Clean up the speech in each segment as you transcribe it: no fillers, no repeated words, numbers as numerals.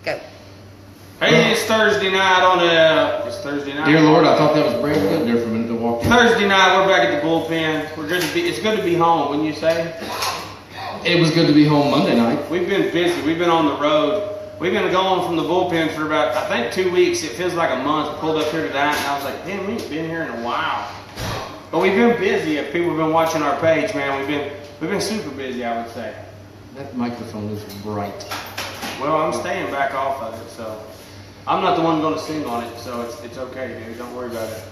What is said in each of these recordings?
Go. Hey, it's Thursday night on the. It's Thursday night. Dear Lord, I thought that was Brad Good there for a minute to walk in. Thursday night, we're back at the bullpen. We're good to be. It's good to be home, wouldn't you say? It was good to be home Monday night. We've been busy. We've been on the road. We've been going from the bullpen for about, I think, 2 weeks. It feels like a month. We pulled up here tonight, and I was like, damn, we ain't been here in a while. But we've been busy. If people have been watching our page, man, we've been super busy, I would say. That microphone is bright. Well, I'm staying back off of it, so I'm not the one going to sing on it, so it's okay, dude. Don't worry about it.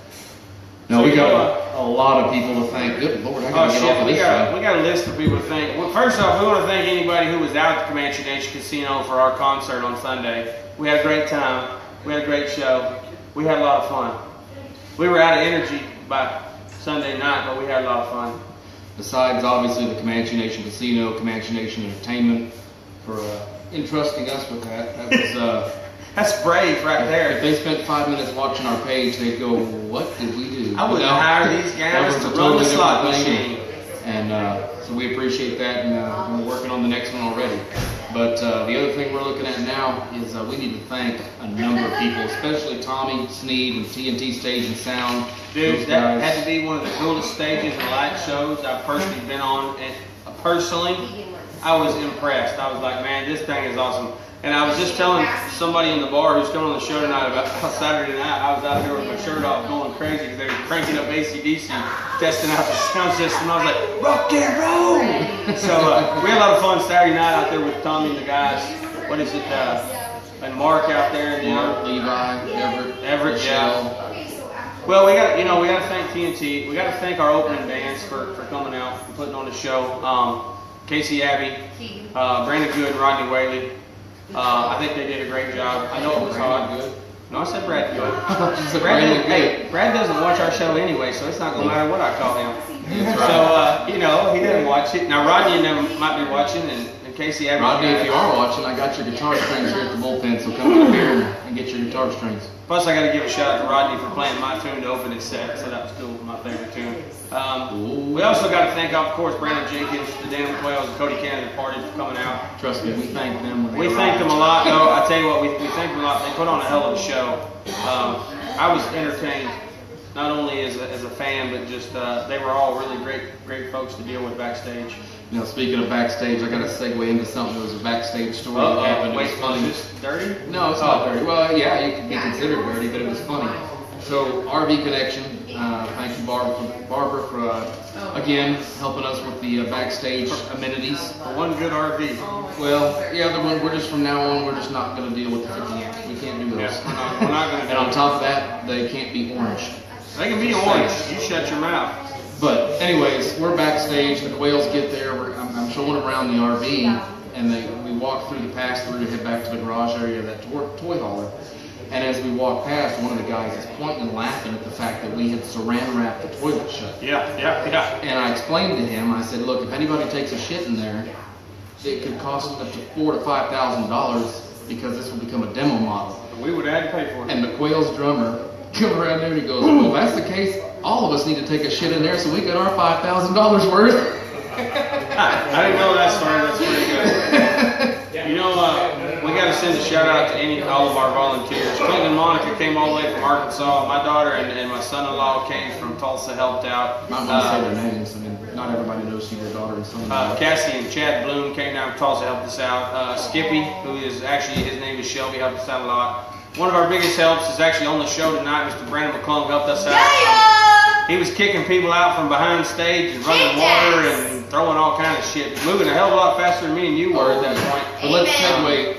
No, So we you got know, a lot of people to thank. Good Lord, I gotta get off of we this got thing. a list of people to thank. Well, first off, we want to thank anybody who was out at the Comanche Nation Casino for our concert on Sunday. We had a great time. We had a great show. We had a lot of fun. We were out of energy by Sunday night, but we had a lot of fun. Besides, obviously, the Comanche Nation Casino, Comanche Nation Entertainment, for entrusting us with that. That was That's brave right there. If they spent 5 minutes watching our page, they'd go, "What did we do?" I wouldn't hire these guys to run the slot machine. And so we appreciate that, and we're working on the next one already. But the other thing we're looking at now is we need to thank a number of people, especially Tommy Sneed and TNT Stage and Sound. Dude, that had to be one of the coolest stages and light shows I've personally been on. And personally, I was impressed. I was like, man, this thing is awesome. And I was just telling somebody in the bar who's coming on the show tonight about Saturday night, I was out there with my shirt off going crazy because they were cranking up AC/DC, testing out the sound system. And I was like, rock and roll! So we had a lot of fun Saturday night out there with Tommy and the guys. What is it? And Mark out there. Mark, Levi, Everett, Michelle. Yeah. Well, we got to thank TNT. We got to thank our opening bands for coming out and putting on the show. Casey Abbey, Brandon Good, and Rodney Whaley. I think they did a great job. I know it was hard. Good. No, I said Brad Good. Brad Brad doesn't watch our show anyway, so it's not going to matter what I call him. That's right. So, he doesn't watch it. Now, Rodney and them might be watching, and Casey Abbey. Rodney, if you are watching, I got your guitar strings here at the bullpen, so come up here and get your guitar strings. Plus, I got to give a shout out to Rodney for playing my tune to open his set, so that was cool, my favorite tune. We also got to thank, of course, Brandon Jenkins, the Dan McClung, and Cody Cannon Party for coming out. Trust me, we thank them. We thank them a lot, though. I tell you what, we thank them a lot. They put on a hell of a show. I was entertained, not only as a fan, but just they were all really great folks to deal with backstage. You know, speaking of backstage, I got to segue into something that was a backstage story that happened. Wait, it was funny. is this dirty? No, it's not dirty. Well, yeah, it could be considered dirty, but it was funny. So, RV Connection, thank you, Barbara, for again helping us with the backstage amenities. One good RV. Well, the other one, we're just from now on, we're just not going to deal with the 50 amps. We can't do those. Yeah, we're not going to. And on top of that, they can't be orange. They can be orange. You shut your mouth. But anyways, we're backstage. The Quails get there. I'm showing them around the RV, and we walk through the pass-through to head back to the garage area of that toy hauler. And as we walk past, one of the guys is pointing and laughing at the fact that we had saran wrapped the toilet shut. Yeah. And I explained to him, I said, look, if anybody takes a shit in there, it could cost up to $4,000 to $5,000 because this will become a demo model. We would have to pay for it. And the Quails drummer come around there and he goes, well, if that's the case, all of us need to take a shit in there so we get our $5,000 worth. I didn't know that story. That's pretty good. You know, we got to send a shout out to all of our volunteers. Clinton and Monica came all the way from Arkansas. My daughter and my son-in-law came from Tulsa, helped out. I'm not going to say their names. I mean, not everybody knows who their daughter and son-in-law. Cassie and Chad Bloom came down from Tulsa, helped us out. Skippy, who is actually, his name is Shelby, helped us out a lot. One of our biggest helps is actually on the show tonight. Mr. Brandon McClung helped us out. Yeah! He was kicking people out from behind stage and running water and throwing all kind of shit. Moving a hell of a lot faster than me and you were at that point. But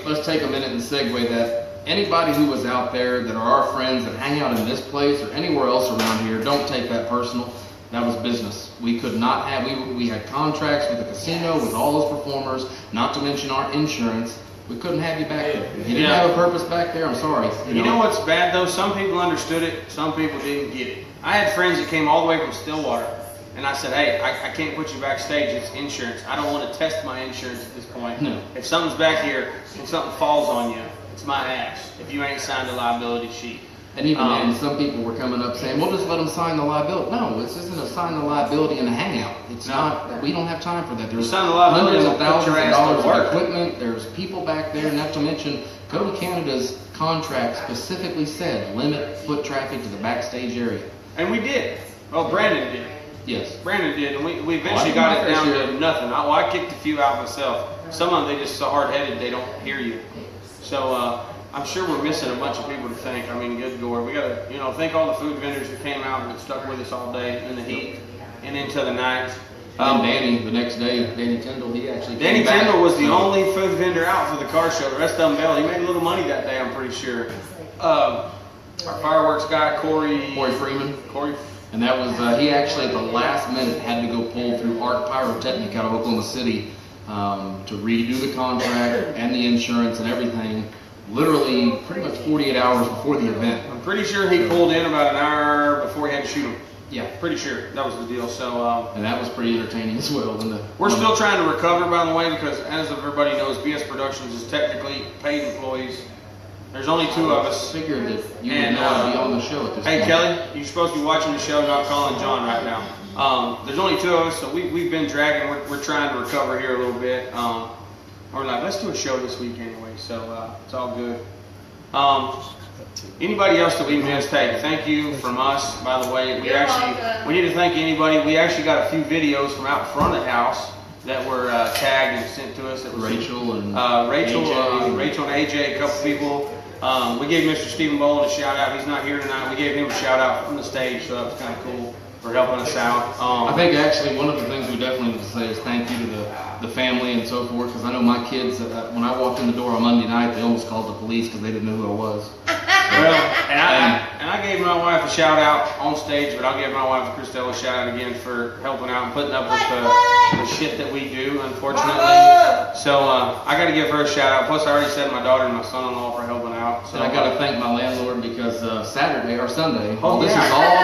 let's take a minute and segue that. Anybody who was out there that are our friends that hang out in this place or anywhere else around here, don't take that personal. That was business. We could not have, we had contracts with the casino, with all those performers, not to mention our insurance. We couldn't have you back there. If you didn't have a purpose back there, I'm sorry. You know what's bad though? Some people understood it, some people didn't get it. I had friends that came all the way from Stillwater, and I said, hey, I can't put you backstage, it's insurance. I don't want to test my insurance at this point. No. If something's back here and something falls on you, it's my ass if you ain't signed a liability sheet. And even then, some people were coming up saying, "We'll just let them sign the liability." No, this isn't a sign the liability in a hangout. It's not. We don't have time for that. There's hundreds of thousands of dollars of equipment. There's people back there, not to mention Code Canada's contract specifically said limit foot traffic to the backstage area. And we did. Oh, Brandon did. Yes. Brandon did, and we eventually got it down to nothing. I kicked a few out myself. Some of them, they just so hard-headed, they don't hear you. So I'm sure we're missing a bunch of people to thank. I mean, good Lord. We got to, thank all the food vendors who came out and stuck with us all day in the heat and into the night. And Danny, the next day, Danny Tyndall, he actually Danny Tyndall was the only food vendor out for the car show. The rest of them bailed. He made a little money that day, I'm pretty sure. Our fireworks guy, Corey Freeman. Corey. And that was, he actually at the last minute had to go pull through Art Pyrotechnic out of Oklahoma City to redo the contract and the insurance and everything, literally pretty much 48 hours before the event. I'm pretty sure he pulled in about an hour before he had to shoot him. Yeah. Pretty sure that was the deal. So, and that was pretty entertaining as well. We're still trying to recover, by the way, because as everybody knows, BS Productions is technically paid employees. There's only two of us. I figured that you would know how to be on the show at this point. Hey, Kelly, you're supposed to be watching the show, not calling John right now. There's only two of us, so we've been dragging. We're trying to recover here a little bit. We're like, let's do a show this week anyway, so it's all good. Anybody else that we missed, hey, thank you from us, by the way. We need to thank anybody. We actually got a few videos from out front of the house that were tagged and sent to us. It was Rachel and AJ, a couple people. We gave Mr. Stephen Boland a shout out. He's not here tonight. We gave him a shout out from the stage, so that was kind of cool for helping us out. I think actually one of the things we definitely need to say is thank you to the family and so forth, because I know my kids, when I walked in the door on Monday night, they almost called the police because they didn't know who I was. Well, and I gave my wife a shout out on stage, but I'll give my wife Christelle a shout out again for helping out and putting up with the shit that we do, unfortunately. So I got to give her a shout out. Plus, I already said my daughter and my son-in-law for helping out. So and I got to thank my landlord because Saturday or Sunday, this is all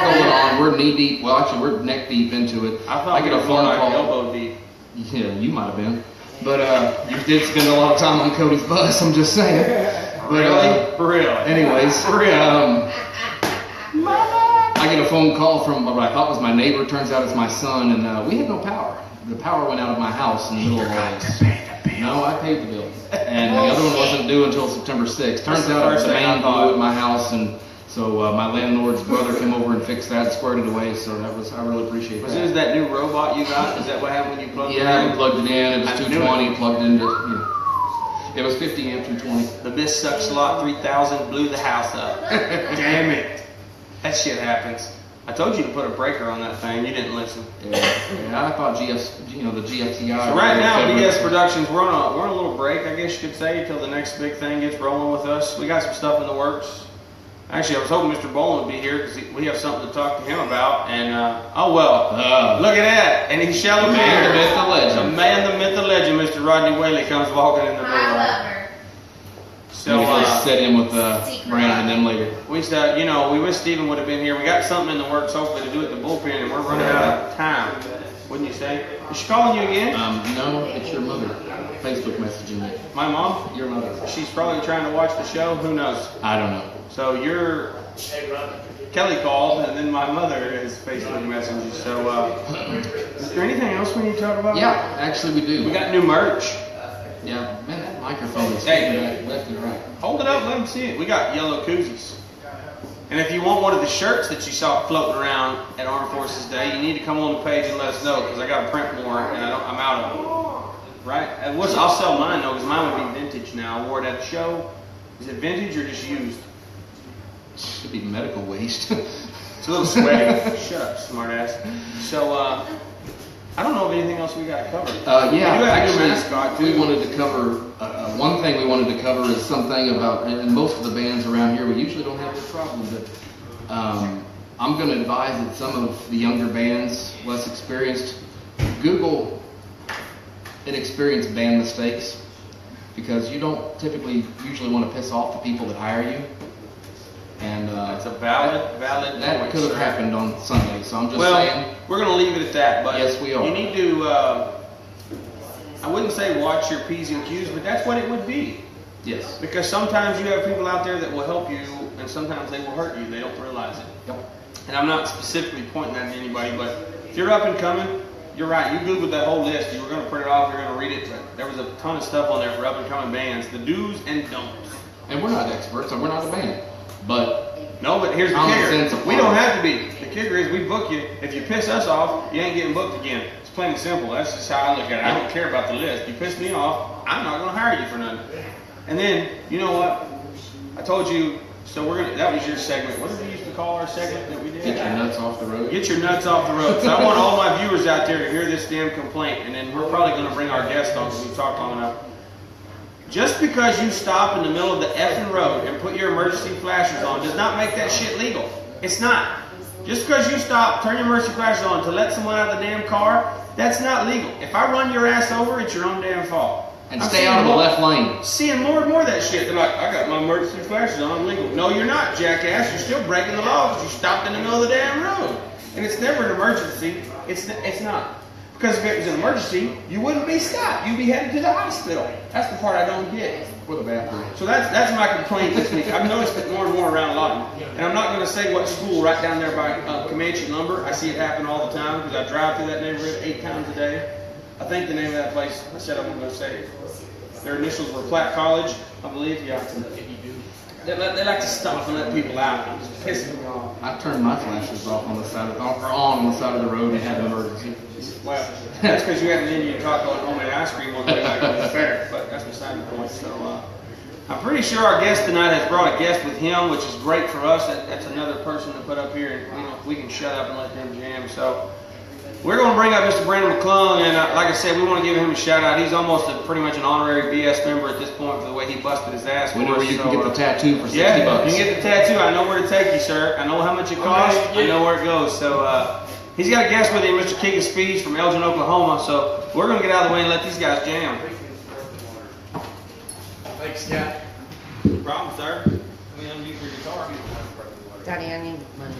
going on. We're knee deep. Well, actually, we're neck deep into it. I get a phone call. Elbow deep. Yeah, you might have been. But you did spend a lot of time on Cody's bus, I'm just saying. But, really? Anyways, I get a phone call from what I thought was my neighbor. Turns out it's my son, and we had no power. The power went out of my house in the middle of all this. No, I paid the bill. And the other one wasn't due until September 6th. Turns out the main blew at my house, and so my landlord's brother came over and fixed that, squared it away. So I really appreciate that. Was it that new robot you got? Is that what happened when you plugged it in? Yeah, we plugged it in. It was 220 plugged into. It was 50 amp 220. The Miss Suck Slot 3000 blew the house up. Damn it. That shit happens. I told you to put a breaker on that thing. You didn't listen. Yeah, I thought the GFCI. So right now, BS Productions, we're on a little break, I guess you could say, until the next big thing gets rolling with us. We got some stuff in the works. Actually, I was hoping Mr. Boland would be here because we have something to talk to him about. And look at that! And he shall appear. Man, the myth, the legend. The man, the myth, the legend. Mr. Rodney Whaley comes walking in the door. I love her. So set in with Brandon and them later. We wish Stephen would have been here. We got something in the works, hopefully, to do at the bullpen, and we're running out of time. Wouldn't you say? Is she calling you again? No, it's your mother. Facebook messaging me. My mom? Your mother. She's probably trying to watch the show. Who knows? I don't know. So Kelly called, and then my mother is Facebook messaging. So is there anything else we need to talk about? Yeah, actually we do. We got new merch. Yeah, man, that microphone is left and right. Hold it up, let them see it. We got yellow koozies. And if you want one of the shirts that you saw floating around at Armed Forces Day, you need to come on the page and let us know, because I got to print more, and I'm out of them. Right? I'll sell mine, though, because mine would be vintage now. I wore it at the show. Is it vintage or just used? Should be medical waste. It's a little sweaty. Shut up, smartass. So, I don't know of anything else we got to cover. We wanted to cover, one thing we wanted to cover is something about, and most of the bands around here, we usually don't have this problem, but I'm going to advise that some of the younger bands, less experienced, Google inexperienced band mistakes, because you don't usually want to piss off the people that hire you. And it's a valid that point, could have happened on Sunday, so I'm just saying. We're going to leave it at that, but yes, we are. You need to, I wouldn't say watch your P's and Q's, but that's what it would be. Yes. Because sometimes you have people out there that will help you, and sometimes they will hurt you. They don't realize it. Yep. And I'm not specifically pointing that at anybody, but if you're up and coming, you're right. You Googled that whole list. You were going to print it off. You're going to read it. But there was a ton of stuff on there for up and coming bands. The do's and don'ts. And we're not experts, and we're not a band. But no, but here's the kicker. We don't have to be. The kicker is we book you. If you piss us off, you ain't getting booked again. It's plain and simple. That's just how I look at it. I don't care about the list. You piss me off, I'm not going to hire you for nothing. And then, you know what? I told you, so that was your segment. What did we used to call our segment that we did? Get your nuts off the road. Get your nuts off the road. So I want all my viewers out there to hear this damn complaint, and then we're probably going to bring our guest on because we've talked long enough. Just because you stop in the middle of the effing road and put your emergency flashers on does not make that shit legal. It's not. Just because you stop, turn your emergency flashers on to let someone out of the damn car, that's not legal. If I run your ass over, it's your own damn fault. And stay out of the left lane. Seeing more and more of that shit. They're like, I got my emergency flashers on, I'm legal. No, you're not, jackass. You're still breaking the law because you stopped in the middle of the damn road. And it's never an emergency. It's not. Because if it was an emergency, you wouldn't be stopped. You'd be headed to the hospital. That's the part I don't get. For the bathroom. So that's my complaint this week. I've noticed it more and more around Lawton. And I'm not going to say what school right down there by Comanche Lumber. I see it happen all the time because I drive through that neighborhood 8 times a day. I think the name of that place, I said I wasn't going to say it. Their initials were Platt College, I believe. Yeah. They like to stop and let people out. It's pissing me off. I turned my flashes off on the side of the road and had an emergency. Well, that's because you had an Indian taco and homemade ice cream on the way back from the fair. But that's beside the point. So I'm pretty sure our guest tonight has brought a guest with him, which is great for us. That's another person to put up here, and we can shut up and let them jam. So. We're going to bring up Mr. Brandon McClung, and like I said, we want to give him a shout out. He's almost pretty much an honorary BS member at this point for the way he busted his ass. We know where you can get the tattoo for $60. Yeah, you can get the tattoo. I know where to take you, sir. I know how much it costs. I know where it goes. So he's got a guest with him, Mr. Keegan Spees from Elgin, Oklahoma. So we're going to get out of the way and let these guys jam. Thanks, Scott. No problem, sir. Let me unmute your guitar. Daddy, I need money.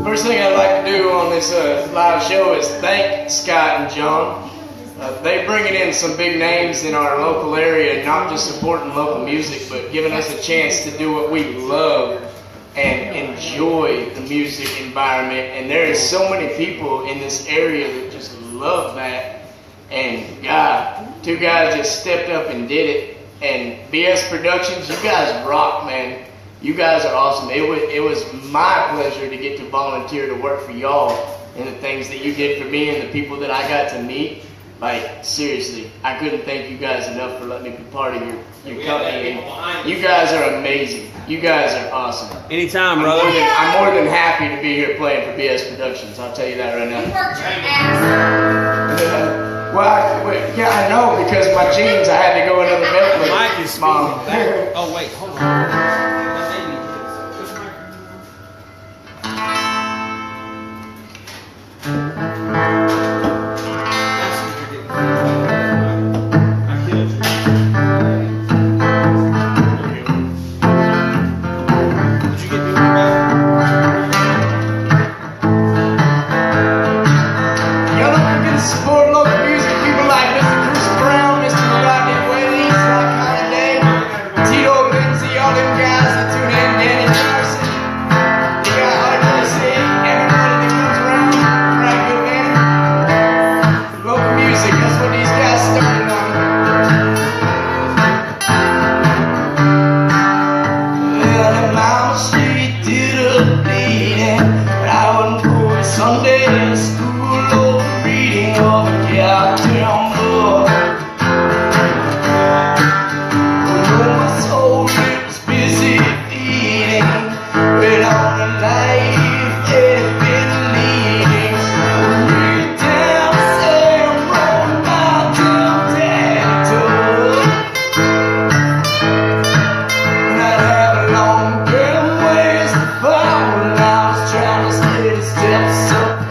First thing I'd like to do on this live show is thank Scott and John. They bringing in some big names in our local area, not just supporting local music, but giving us a chance to do what we love and enjoy the music environment. And there is so many people in this area that just love that. And God, 2 guys just stepped up and did it. And BS Productions, you guys rock, man. You guys are awesome. It was my pleasure to get to volunteer to work for y'all and the things that you did for me and the people that I got to meet. Like, seriously, I couldn't thank you guys enough for letting me be part of your company. And you guys are amazing. You guys are awesome. Anytime, brother. I'm more than happy to be here playing for BS Productions. I'll tell you that right now. You worked your ass off. Well, I know because my jeans, I had to go another belt with. Mike is Mom. Oh, wait, hold on. Steps up,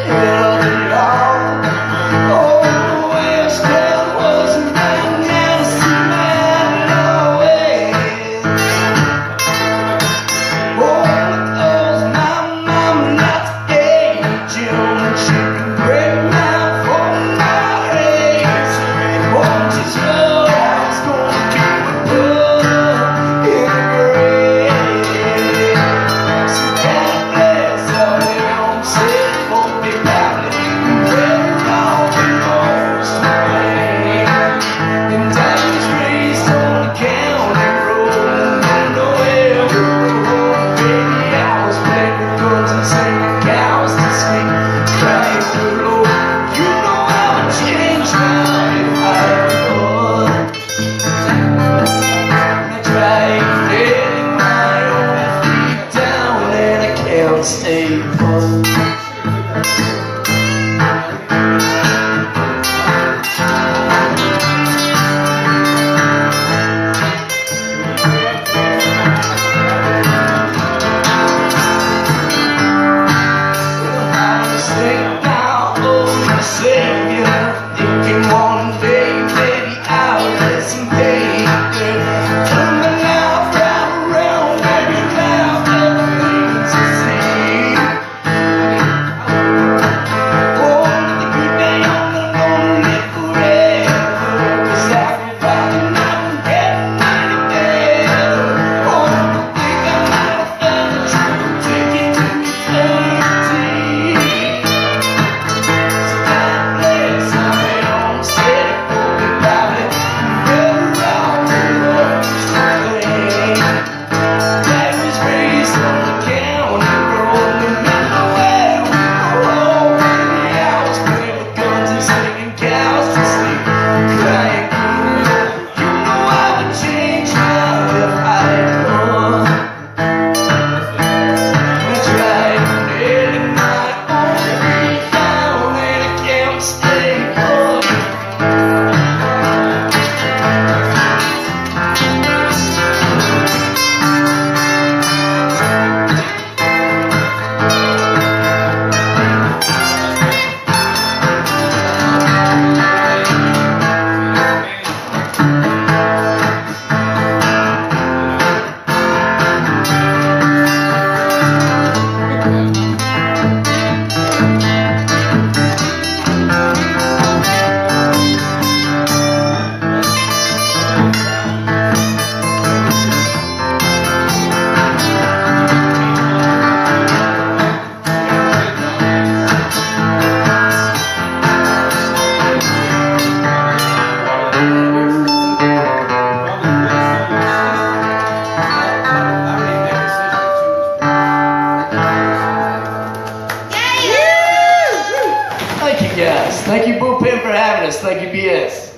guys. Thank you, Bullpen, for having us. Thank you, BS.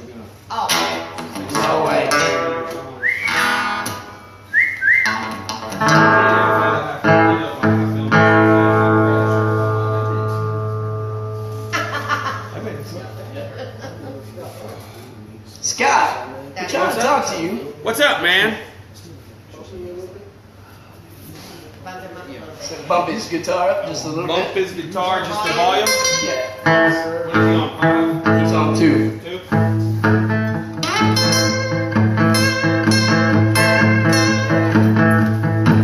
Oh. No way. Scott, we're trying to talk to you. What's up, man? So bump his guitar up just a little Bump bit. his guitar, just the volume. Yeah. What is he on? 5? He's on 2. 2?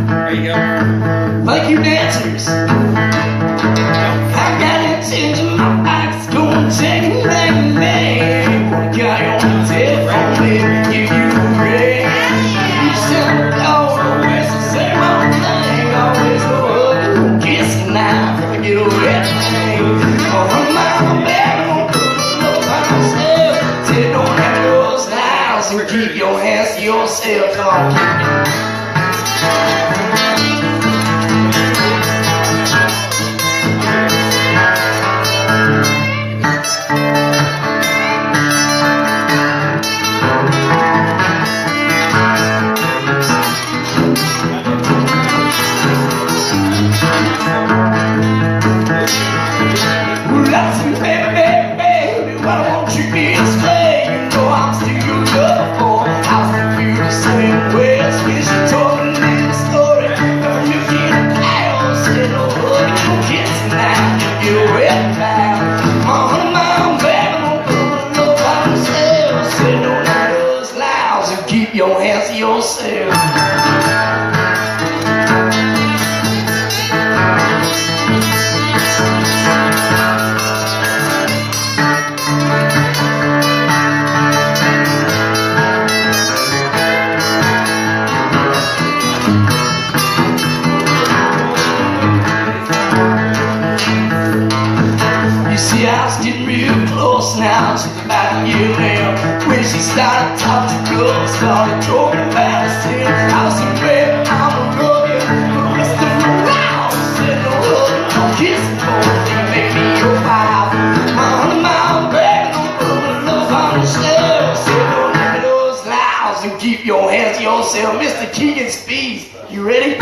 There you go. Thank you, dancers. I got it change in my box, going check it like me. What got you on the telephone, baby, give you a ring. You sound always the same old thing, always go up, kiss it now, forget everything. Oh, my baby, don't put no by myself. Say don't have those lies and keep your hands to yourself. Come on, keep it. Keep your hands to yourself. You see, I was getting real close now to the back of your nail. When she started talking to girls, started talking about us too. I was in bed, I'm gonna love you the rest of my life. Said no hugging, no kissing, boy, you make me your wife. My baby, don't put my love on the shelf. Said don't look at those lies and keep your hands to yourself. Mr. Keegan, Spees, you ready?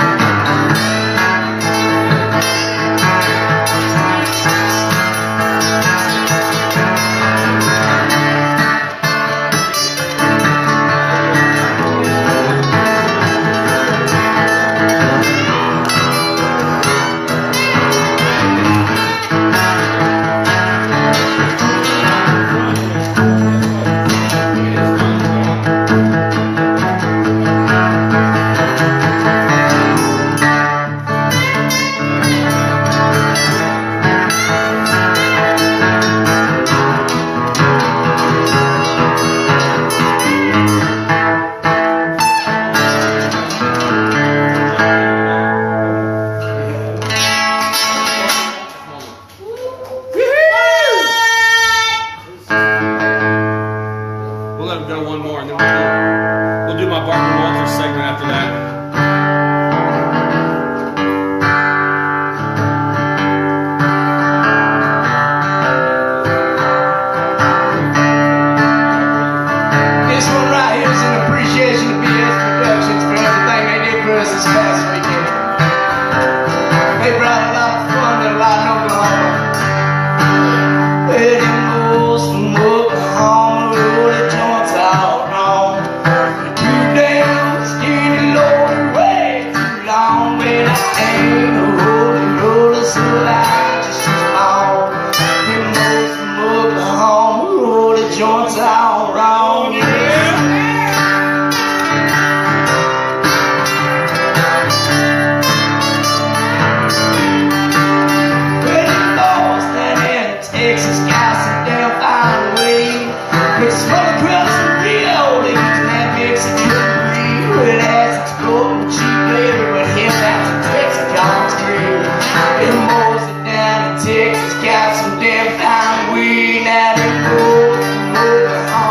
Texas got some damn fine weed. Now they go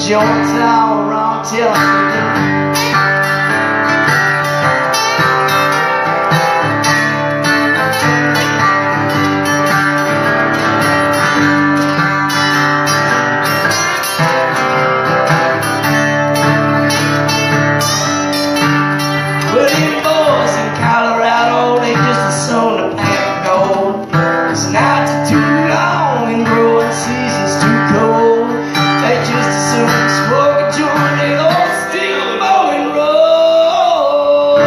joints all wrong till I'm well, them boys in Colorado, they just assume the pack gold. It's nights are too long and growing season's too cold. They just assume smoke a joint and old steel mowing roll.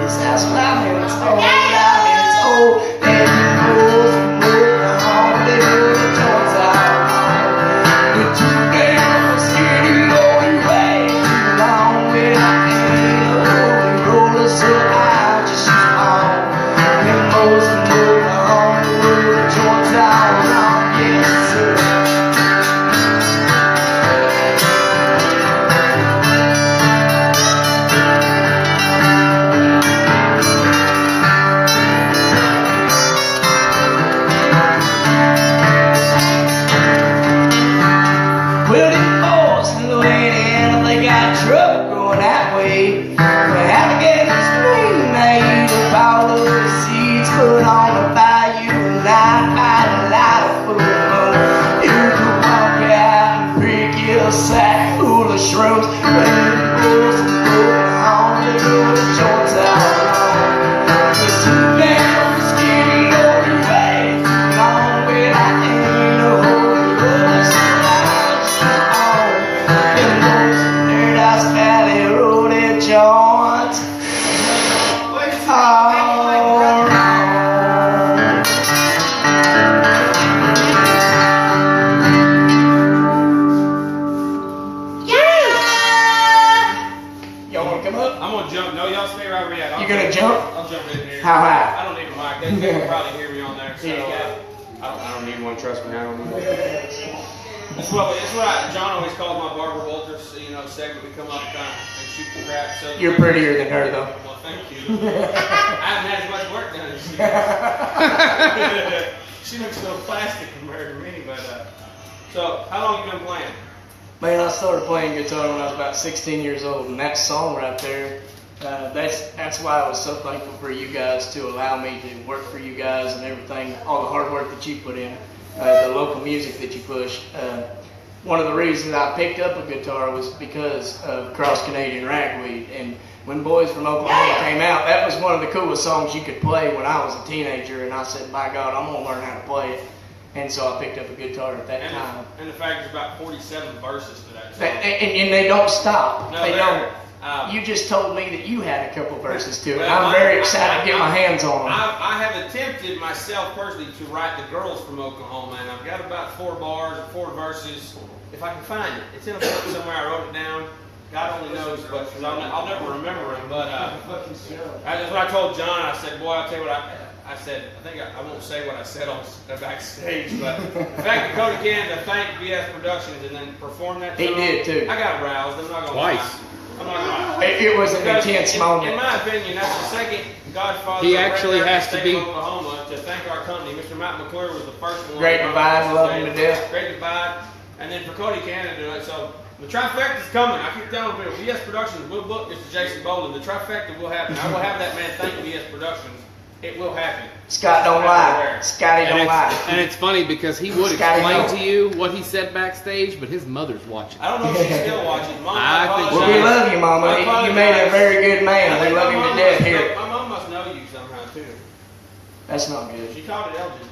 This house life is old, life is old. And the boys from Oklahoma, they roll the joints out. They're too damn skinny, lonely, way too long without so I'll just shoot on. Them boys from Bullpen, the road the joints all wrong, yes sir. Well, them boys in Louisiana, they got trouble going that way. All of the seeds put on a bayou and I light a full moon. You could walk out and pick your sack full of shrooms. But the boys from Oklahoma, they roll the joints out wrong. It's too damn skinny, lonely, way too long. Well, I ain't no holy roller, so I'll shoot on. Them boys from Paradise Valley roll their joints. Y'all want to come up? I'm gonna jump. No, y'all stay right where you're at. You gonna jump? I'll jump in here. How high? I don't need a mic. They can probably hear me on there. So I don't need one. Trust me, I don't need one. That's what John always calls my Barbara Walters, segment. We come up and shoot the crap. So You're prettier than her, though. Well, thank you. I haven't had as much work done as she does. She looks so plastic compared to me. But so, how long you been playing? Man, I started playing guitar when I was about 16 years old, and that song right there, that's why I was so thankful for you guys to allow me to work for you guys and everything, all the hard work that you put in, the local music that you push. One of the reasons I picked up a guitar was because of Cross Canadian Ragweed, and when Boys from Oklahoma came out, that was one of the coolest songs you could play when I was a teenager, and I said, by God, I'm going to learn how to play it. And so I picked up a guitar at that time. And the fact there's about 47 verses to that song. And they don't stop. No, they don't. You just told me that you had a couple verses to it. Well, I'm very excited to get my hands on them. I have attempted myself personally to write the girls from Oklahoma, and I've got about 4 bars or 4 verses. If I can find it, it's in a book somewhere. I wrote it down. God only knows, but because I'll never remember them. But that's what I told John. I said, boy, I'll tell you what I said. I think I won't say what I said on backstage, but the fact that Cody Canada thanked BS Productions and then performed that song, He did too. I got roused. I'm not gonna Twice. lie. I'm not gonna lie. It was an Because intense moment. In my opinion, that's the second Godfather He of actually Red has to State be- of Oklahoma to thank our company. Mr. Matt McClung was the first one. Great Divide, love him to death. Great Divide, and then for Cody Canada to do it. So the trifecta's coming. I keep telling people, BS Productions will book Mr. Jason Bolden. The trifecta will happen. I will have that man thank BS Productions. It will happen. Scott don't lie. Scotty don't lie. And it's funny because he would Scotty explain knows. to you what he said backstage, but his mother's watching. I don't know if she's still watching. Mom, I think Well, we love you, Mama. You made a very good man. We love him to death here. My mom must know you somehow too. That's not good. She called it Elgin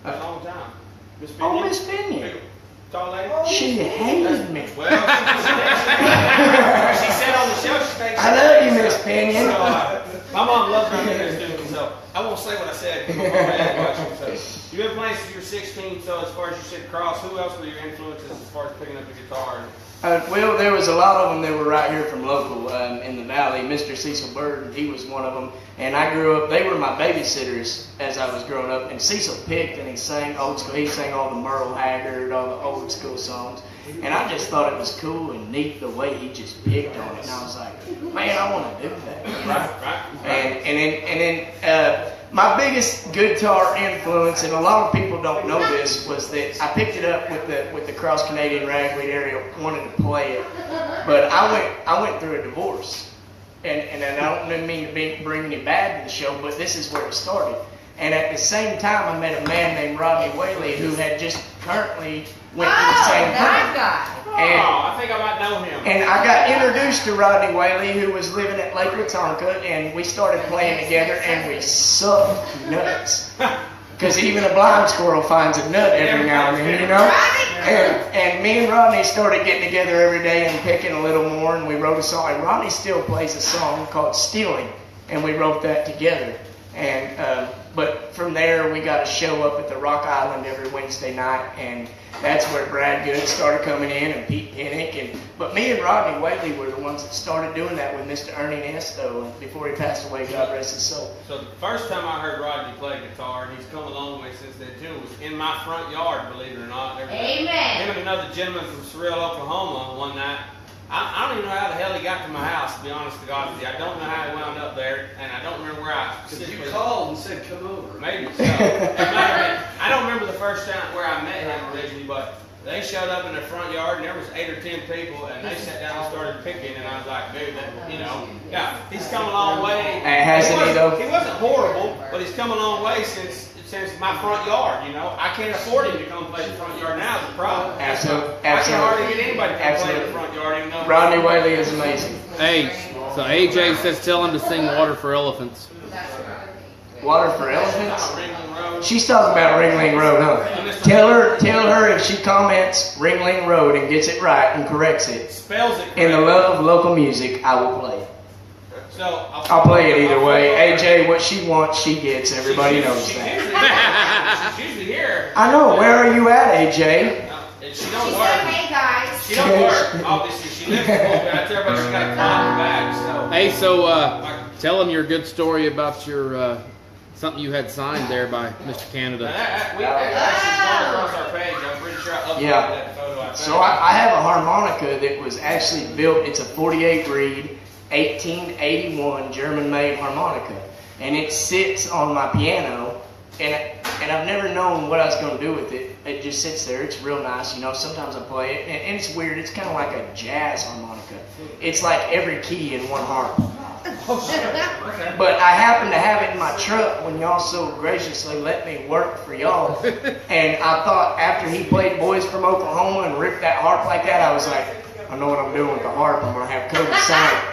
a long time. Miss Oh, Pinion? Miss Pinion. Big, tall lady. She hated me. Well, she said on the show she thinks. I love you, Miss Pinion. So, my mom loves her too, so I won't say what I said. So, you've been playing since you were 16. So as far as you said cross, who else were your influences as far as picking up the guitar? Well, there was a lot of them that were right here from local in the valley. Mr. Cecil Bird, he was one of them. And I grew up, they were my babysitters as I was growing up. And Cecil picked and he sang old school. He sang all the Merle Haggard, all the old school songs. And I just thought it was cool and neat the way he just picked on it. And I was like, man, I want to do that. You know? Right. And then my biggest guitar influence, and a lot of people don't know this, was that I picked it up with the Cross Canadian Ragweed area, wanting to play it, but I went through a divorce, and I don't mean to bring any bad to the show, but this is where it started. And at the same time, I met a man named Rodney Whaley who had just currently went through the same that thing. guy. I think I might know him. And I got introduced to Rodney Whaley, who was living at Lake Watonka, and we started playing together, and we sucked nuts. Because even a blind squirrel finds a nut every now and then, you know? And me and Rodney started getting together every day and picking a little more, and we wrote a song. And Rodney still plays a song called Stealing, and we wrote that together. And but from there, we got a show up at the Rock Island every Wednesday night, and that's where Brad Good started coming in, and Pete Pinnick. But me and Rodney Whaley were the ones that started doing that with Mr. Ernie Nesto before he passed away, God rest his soul. So the first time I heard Rodney play guitar, and he's come a long way since then too, was in my front yard, believe it or not. Amen. Him and another gentleman from Surreal, Oklahoma, one night. I don't even know how the hell he got to my house, to be honest to God with you. I don't know how he wound up there, and I don't remember where I... Because you called and said, come over. Maybe so. I don't remember the first time where I met him originally, but they showed up in their front yard, and there was 8 or 10 people, and they sat down and started picking, and I was like, dude, yeah, he's come a long way. Hasn't he, though? He wasn't horrible, but he's come a long way since my front yard, I can't afford him to come play the front yard now, is the problem. Absolutely. I can hardly get anybody to come play the front yard, even though... Rodney Whaley is amazing. Hey, so AJ says tell him to sing Water for Elephants. Water for Elephants? Ringling Road. She's talking about Ringling Road, huh? Tell her if she comments Ringling Road and gets it right and corrects it. Spells it In the love of local music, I will play it. So I'll play it either way. AJ, what she wants, she gets. Everybody knows that. She's usually here. I know. Where are you at, AJ? She She don't said, work. hey guys. She don't work. Obviously, she lives in Bullpen. I tell everybody she's got a climb back. So. Hey, so tell him your good story about your something you had signed there by Mr. Canada. We actually gone across our page. I'm pretty sure I uploaded that photo. I found. So I have a harmonica that was actually built. It's a 48 reed, 1881 German-made harmonica, and it sits on my piano. And I've never known what I was going to do with it. It just sits there. It's real nice. Sometimes I play it. And it's weird. It's kind of like a jazz harmonica. It's like every key in one harp. Okay. But I happen to have it in my truck when y'all so graciously let me work for y'all. And I thought after he played Boys from Oklahoma and ripped that harp like that, I was like, I know what I'm doing with the harp. I'm going to have Cody sign it.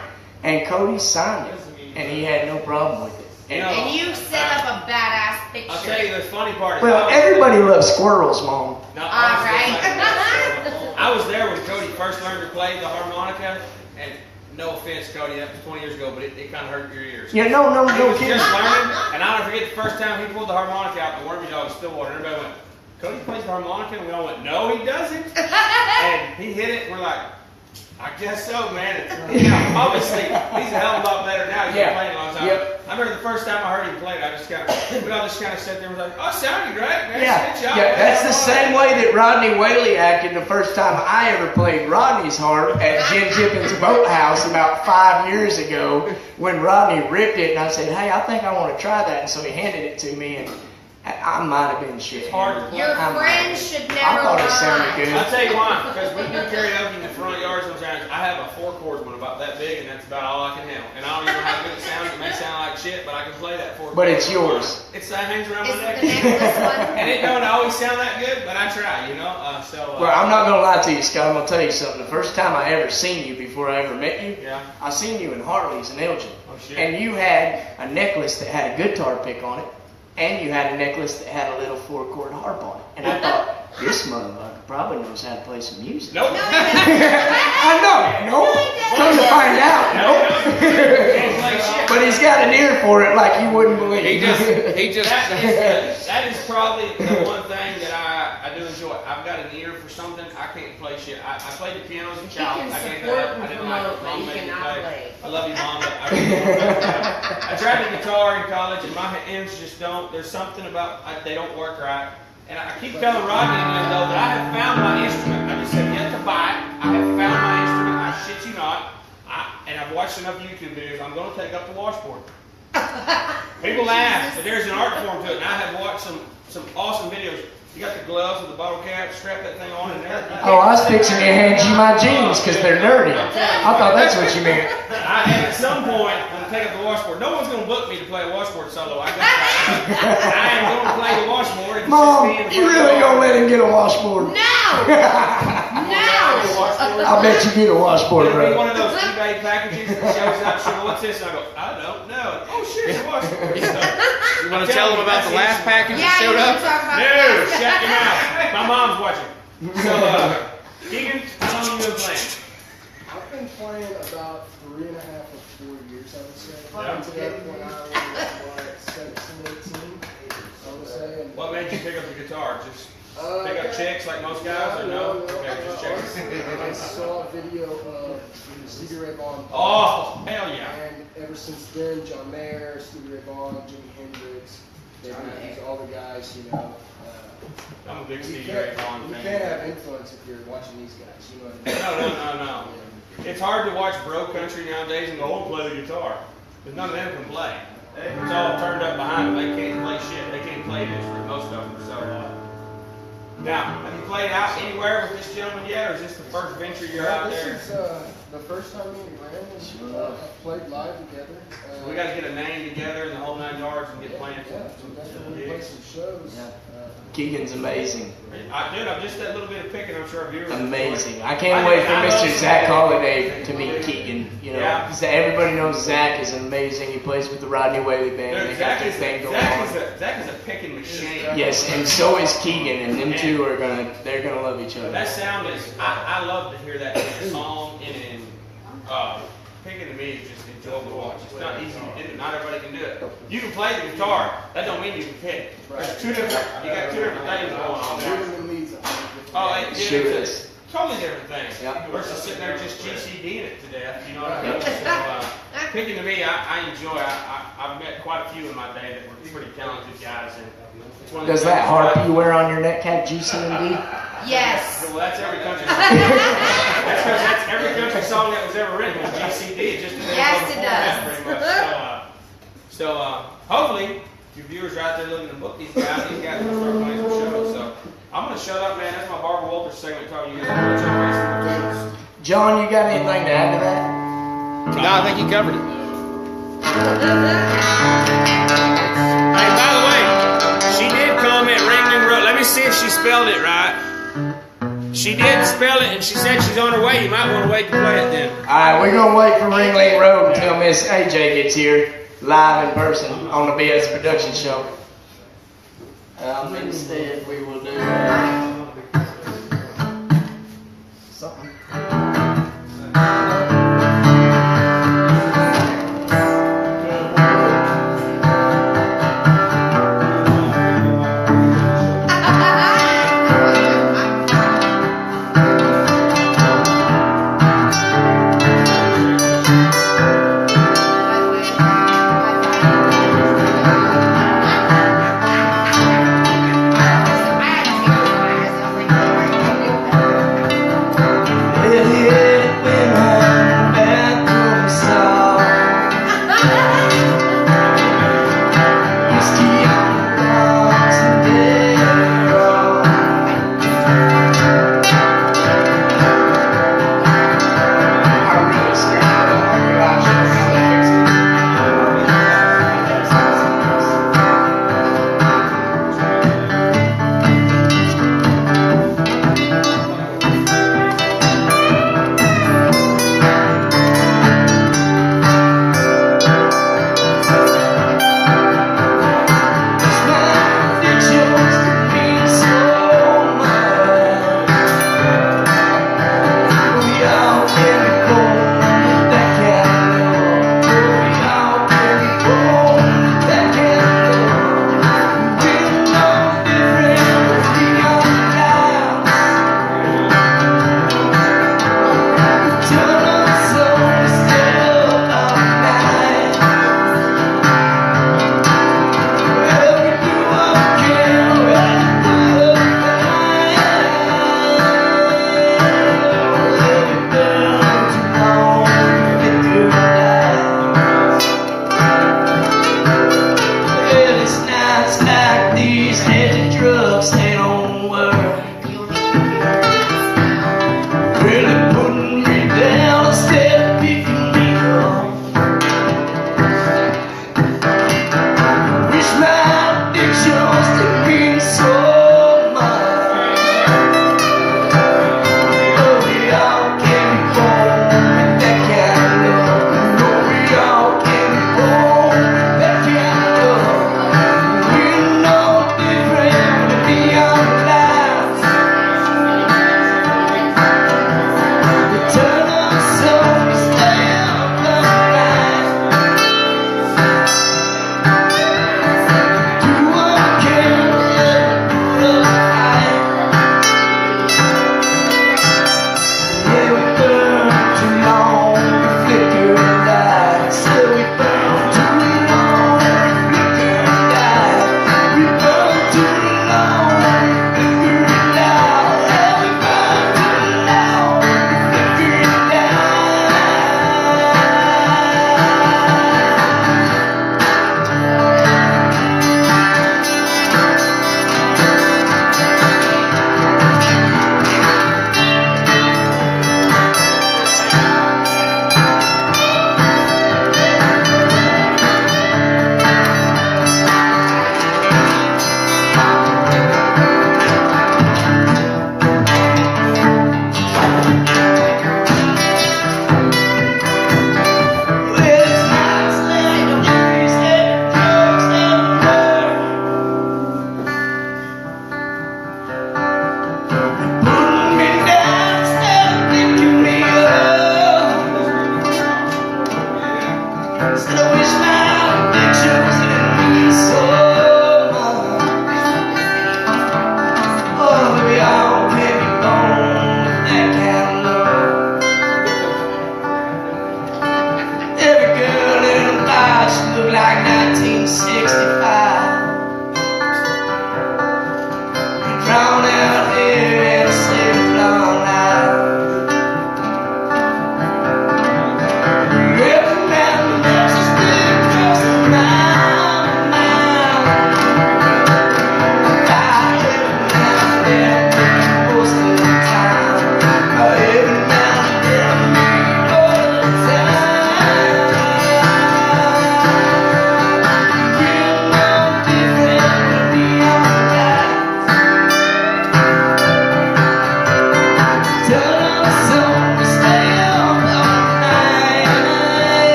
And Cody signed it. And he had no problem with it. And you set up a badass picture. I'll tell you the funny part. Well, everybody loves squirrels, Mom. No, All right. I was there when Cody first learned to play the harmonica, and no offense, Cody, that was 20 years ago, but it kind of hurt your ears. Yeah, no He was kidding. just learning, and I'll never forget the first time he pulled the harmonica out, the Wormy Dog was Stillwater, and everybody went, Cody plays the harmonica? And we all went, no, he doesn't. And he hit it, and we're like, I guess so, man. Obviously, he's a hell of a lot better now. He's been playing a long time. Yep. I remember the first time I heard him play it, we all just kind of sat there and was like, oh, it sounded great, man. Yeah, Good job, yeah, man. that's the same way that Rodney Whaley acted the first time I ever played Rodney's harp at Jen Jippin's Boathouse about 5 years ago when Rodney ripped it, and I said, hey, I think I want to try that, and so he handed it to me, and I might have been shit. It's hard to play. Your friends should never I thought it sounded lie. good. I'll tell you why, because we do karaoke in the front yard sometimes. I have a 4-chord one about that big, and that's about all I can handle. And I don't even know how good it sounds. It may sound like shit, but I can play that 4-chord. But it's yours. It hangs around Is my it neck. the necklace one? And it don't always sound that good, but I try, Well, I'm not going to lie to you, Scott. I'm going to tell you something. The first time I ever seen you before I ever met you, Yeah. I seen you in Harley's in Elgin. Oh, shit. And you had a necklace that had a guitar pick on it, and you had a necklace that had a little 4-chord harp on it. And I thought, this motherfucker probably knows how to play some music. Nope. I know, no. Come to find out, nope. Can't play shit. But he's got an ear for it like you wouldn't believe. He just That is probably the one thing that I do enjoy. I've got an ear for something. I can't play shit. I played the piano as a He child. can I can't support I and didn't like promote, it. but Mom he made me cannot play. play. I love you, Mom, but I really don't play. I tried the guitar in college, and my hands just don't. There's something about they don't work right. And I keep telling Rodney though that I have found my instrument. I just said yet to buy it. I have found my instrument. I shit you not. And I've watched enough YouTube videos. I'm going to take up the washboard. People ask, but there's an art form to it, and I have watched some awesome videos. You got the gloves with the bottle cap, strap that thing on, and everything. Oh, I was fixing to hand you my jeans because they're nerdy. I thought that's what you meant. At some point, I'm gonna take up the washboard. No one's gonna book me to play a washboard solo. I am gonna play the washboard. It's Mom, just me and you really gonna let him get a washboard? No! No! I bet you get a washboard, It'll be bro. one of those eBay packages that shows up. Sure, what's this? And I go, I don't know. Oh shit, it's a washboard. You want to tell them about the last package that Yeah, you showed want up? to talk about No, that? shut your mouth. My mom's watching. So, Keegan, how long have you been playing? I've been playing about 3.5 or 4 years, I would say. Yeah. Up to that point, I was like 17, 18, I would say. And, What made you pick up the guitar? Just pick up yeah. chicks like most guys, or no? Okay, just chicks. I saw a video of Stevie Ray Vaughan. Oh, hell yeah. And ever since then, John Mayer, Stevie Ray Vaughan, Jimi Hendrix, these all the guys, you know. I'm a big You Stevie Ray Vaughan you fan. can't have influence if you're watching these guys, you know what I mean? No. It's hard to watch bro country nowadays and go, oh, play the guitar. Because none of them can play. It's all turned up behind them. They can't play shit. They can't play an instrument, most of them. So, now, have you played out anywhere with this gentleman yet, or is this the first venture you're out there? This is the first time me and Graham have played live together. We got to get a name together and the whole 9 yards and get playing Yeah, some definitely play gigs. some shows. Keegan's amazing. Dude, just that little bit of picking, I'm sure our viewers Amazing. I can't wait for Mr. Zach Holliday to meet Keegan. You know, Yeah. everybody knows Zach is amazing. He plays with the Rodney Whaley band. Dude, They got Zach their is, thing going Zach, on. is a picking machine. Yes, and so is Keegan, and them two are they're gonna love each other. That sound is, I love to hear that in a song and in, picking to me is just enjoyable to watch. It's not easy to do, not everybody can do it. You can play the guitar, that don't mean you can pick. There's you got two different things going on there. Shooting the leads, Sure It's is. a totally different thing. Yeah. Versus sitting there just GCDing it to death, you know what I mean? Yeah. So, picking to me, I enjoy. I've met quite a few in my day that were pretty talented guys. And it's one of Does the that things harp that- you wear on your neck have juice in them, D? Yes. Well, that's every country song. That's because that's every country song that was ever written was GCD. It just depends Yes, on the it format, does. pretty much. So hopefully, your viewers are out there looking to book these guys. These guys will start playing some shows. So I'm gonna shut up, man. That's my Barbara Walters segment talking to you guys. John, you got anything to add to that? No, I think you covered it. Hey, by the way, she did comment Ringling Road. Let me see if she spelled it right. She did spell it, and she said she's on her way. You might want to wait to play it then. Alright, we're gonna wait for Ringling Road until Miss AJ gets here, live in person on the BS production show. Instead, we will do something. really putting me down instead of picking me up. Wish my addictions didn't mean so much. But we all can be born with that kind of love. No, we all can be born with that kind of love. We're no different than the other lives. We turn us on, we stay up all night. Do what we can to put up a fight. Yeah, we burn too long, we flicker and die. Still we burn too long, we flicker and die. We burn too long, we flicker and die. Yeah, we burn too long, we flicker and die. Look like 1965. Drown out here and slave long night. Every man knows his big across the mile. By every man there most of the time. By every man there all the time.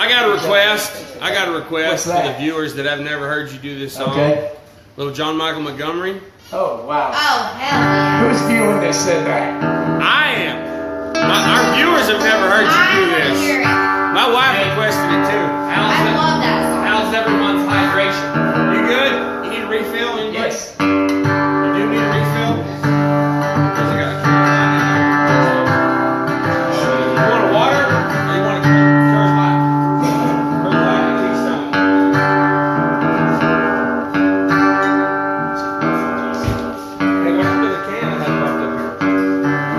I got a request What's for that? the viewers that have never heard you do this song. Okay. Little John Michael Montgomery. Oh, wow. Oh, hell yeah. Who's viewing that said that? I am. Our viewers have never heard you do I this. hear it. My wife requested it too. I love that song. How's everyone's hydration? You good? You need a refill? Anybody? Yes. You do need a refill? Because I got a can right now. You want a water? Or you want a Coors Light? Coors Light and Keystone. Hey, what happened to the can I had popped up here?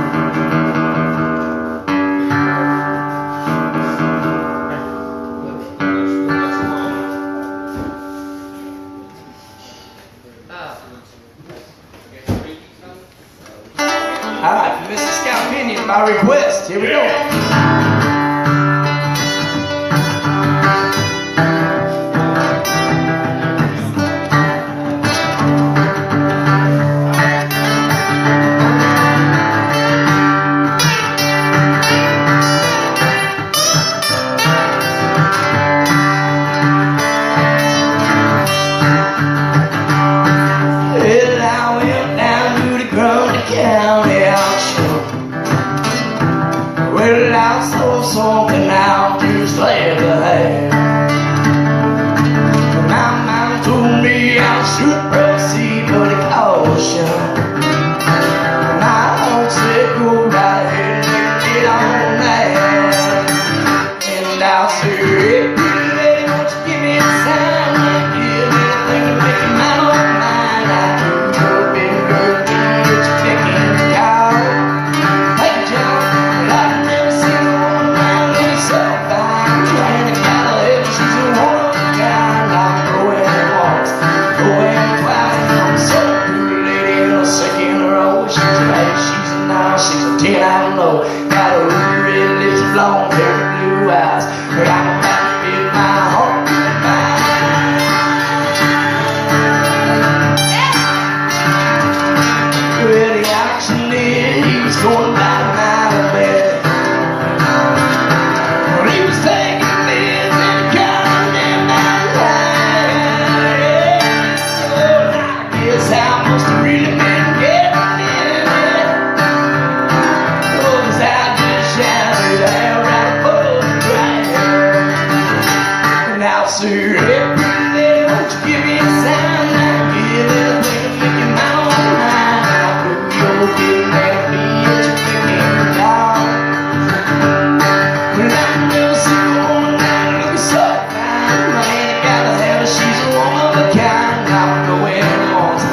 it by request. Here we go. Well, I went down to the Grundy County auction. Well, I saw something out just like that. My mind told me I should proceed with caution. My heart said go right ahead and get on that. And I said, hey, pretty lady, won't you give me a sign? Give me a thing to make your mind up mine. I do your big girl, get you picking the cow. Hey, John, well, I've never seen a woman around looking so fine. Trying to kind of help, she's a one of a kind. I'm going once, going twice. I'm so pretty lady in a second row. She's a bad, she's a nine, she's a 10 out of low. Got a ruby red lips, blonde hair, blue eyes. But I'm about to bid my heart goodbye. Well, the auctioneer, he was going about a mile a minute. Well, he was taking bids and counting them out loud. Well, I guess I must have really been getting in it. Oh, 'cause I just shouted out right above the crowd. Now, sir, hey, pretty lady, won't you give me a sign? I'll give it a thing to make your mind on mine. I'll prove you're getting at me at your picking down. Well, I've never seen a woman that looks so fine. My ain't gotta have her, she's a one of a kind. I'm going once,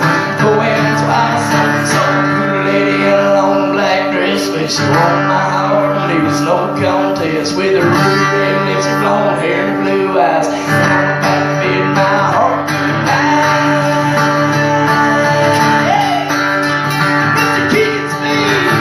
going twice. I'm so pretty lady in a long black dress. When she won my heart, and there was no contest. With her ruby red lips, her blonde hair, and blue eyes. And I'm about to bid my heart goodbye. Hey, Mr. Keegan, Spees. Yeah.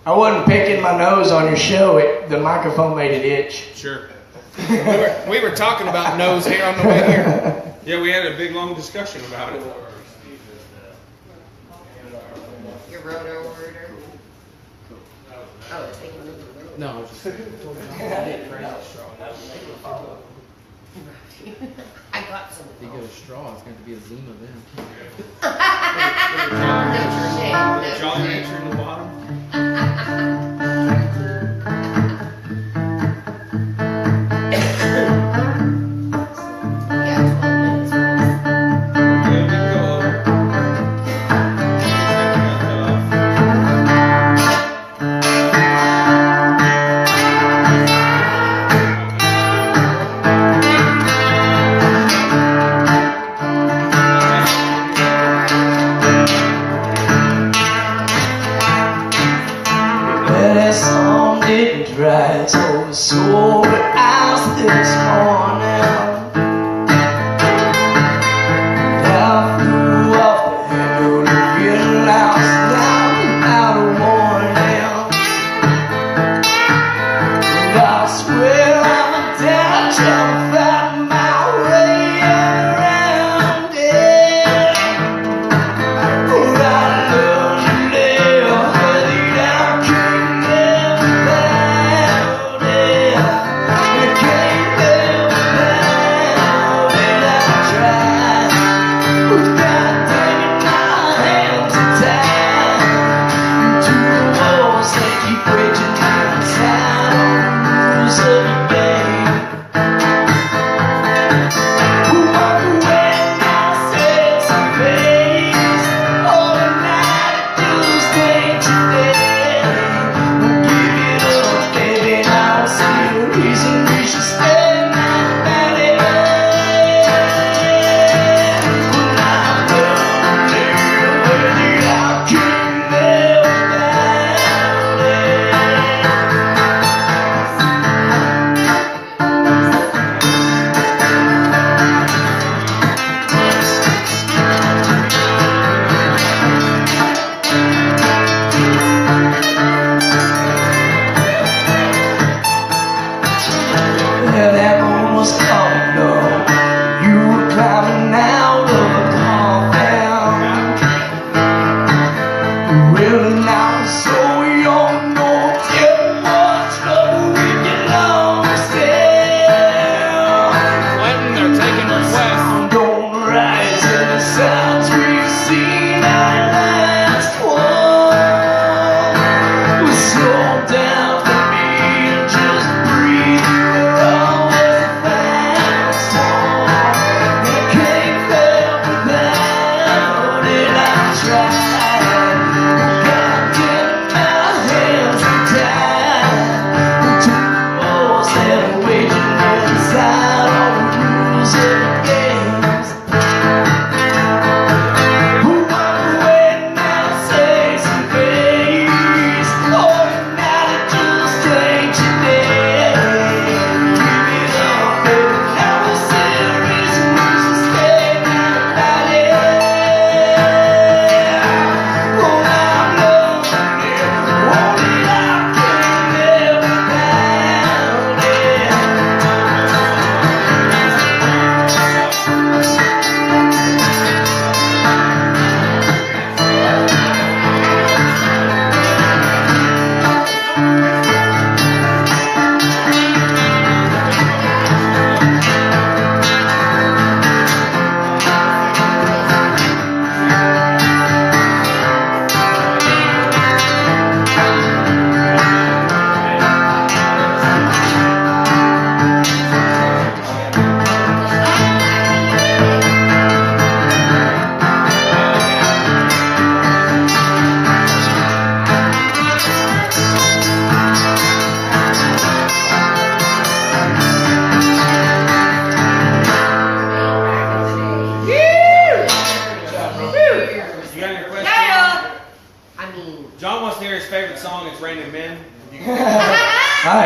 I wasn't picking my nose on your show. The microphone made it itch. Sure. We were talking about nose hair on the way here. Yeah, we had a big long discussion about it. Your roto order. Oh, it's taking a little bit. No, I was just I got some. if you get a straw, it's going to be a Zima then. No shame. No Jolly shame. Rancher in the bottom. Yeah, 12 minutes. Good to go. Well, that song didn't write, so sore eyes this morning. I flew off the handle to get lost down without a warning. And I swear I'm down trying to find my way around it. But I learned to live with it. I can't live without it. I can't live without it. I tried, but God dang it, my hands are tied to the walls that keep raging inside on the rules of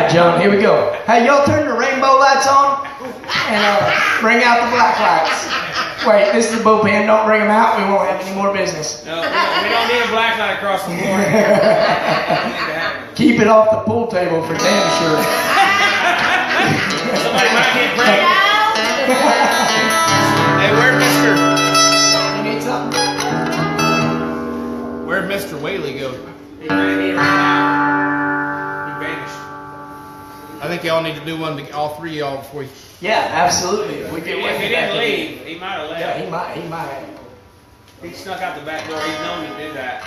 right, John, here we go. Hey, y'all turn the rainbow lights on and bring out the black lights. Wait, this is the bullpen. Don't bring them out. We won't have any more business. No, we don't need a black light across the floor. Keep it off the pool table for damn sure. Somebody might get pregnant. Hey, You need something? Where'd Mr. Whaley go? He ran out. He vanished. I think y'all need to do one, all three of y'all, before you. Yeah, absolutely. If we get If Whaley he back didn't in. leave, he might have Yeah, left. he might. He snuck out the back door. He's known to do that.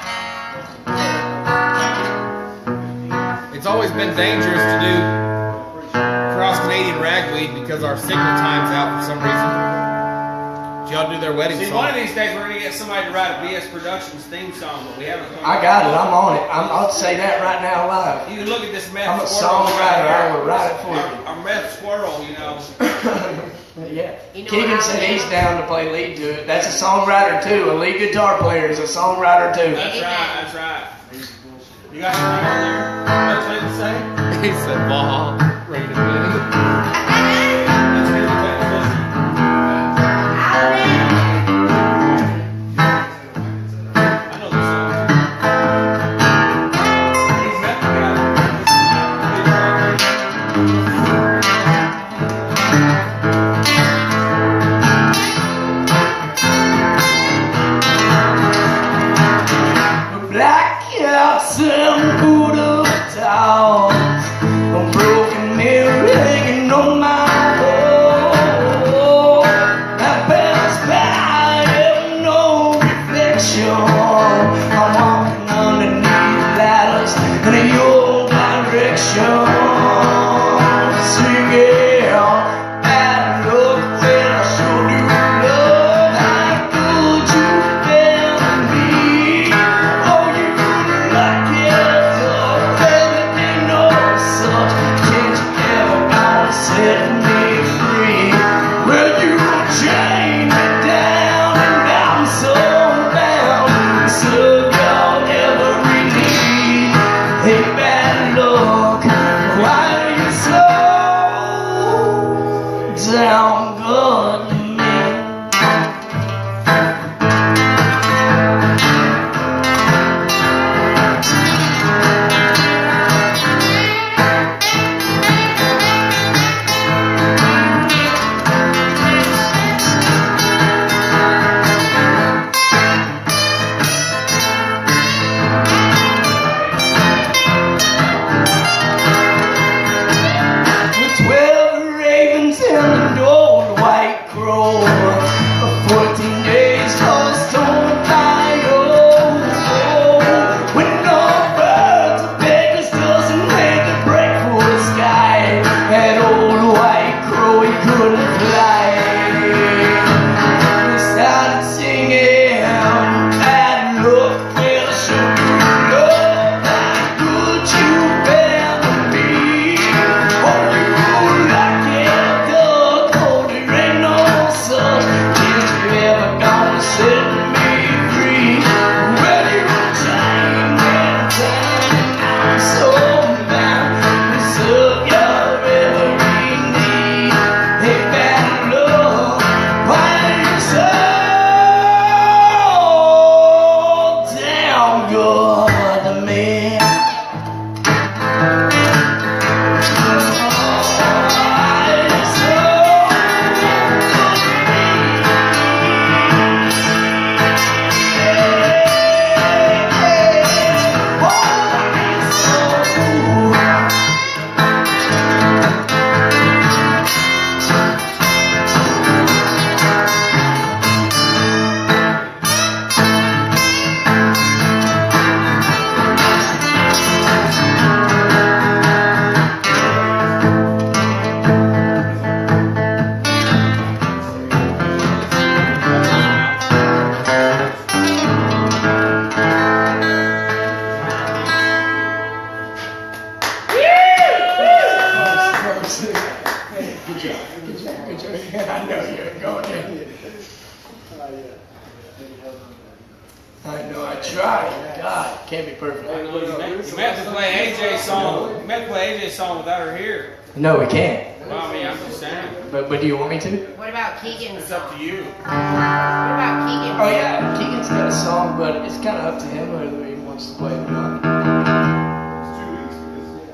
It's always been dangerous to do cross-Canadian ragweed because our signal time's out for some reason. Did y'all do their wedding See, song? one of these days we're going to get somebody to write a BS Productions theme song, but we haven't. I got it. I'm on it. I'll say that right now live. You can look at this meth I'm a squirrel. songwriter. I will write it for you. A meth squirrel, you know. Yeah. You know Keegan what said happened? he's down to play lead to it. That's a songwriter too. A lead guitar player is a songwriter too. That's right, that's right. You got anything on there? That's what to say? He said, "Ball, ready to win." Let's hear the listen. I know this song. He's met the guy. Blackouts and voodoo dolls, a broken mirror hanging on my wall. That pass by, have no reflection. I'm walking underneath ladders in your direction. Singing, bad luck when I showed you love. How could you fail me? Oh, you like it, baby, ain't no such change ever gonna set me free. Well, you chained me down and I'm so bound. So God every need. Hey, bad luck, why are you so down good to me? With 12 ravens and an old white crow, 14 days lost on my own. When no birds or beggars doesn't make a break for the sky, that old white crow he couldn't fly. He started singing, bad luck will show you love. How could you bear me? Oh, you like it, dog. Oh, there ain't no such thing you ever gonna set me free. Well, you chained me down, I'm so bound. It's up your every need. Hey, bad luck, why are you so damn good to me? Good job. I know you're going to. I know I tried. God, can't be perfect. You meant to play AJ's song. You meant to play AJ's song without her here. No, we can't. Well, I mean, I'm just saying. But do you want me to? What about Keegan's It's up to song? you. What about Keegan's Oh yeah, Keegan's got a song, but it's kind of up to him whether he wants to play it or not.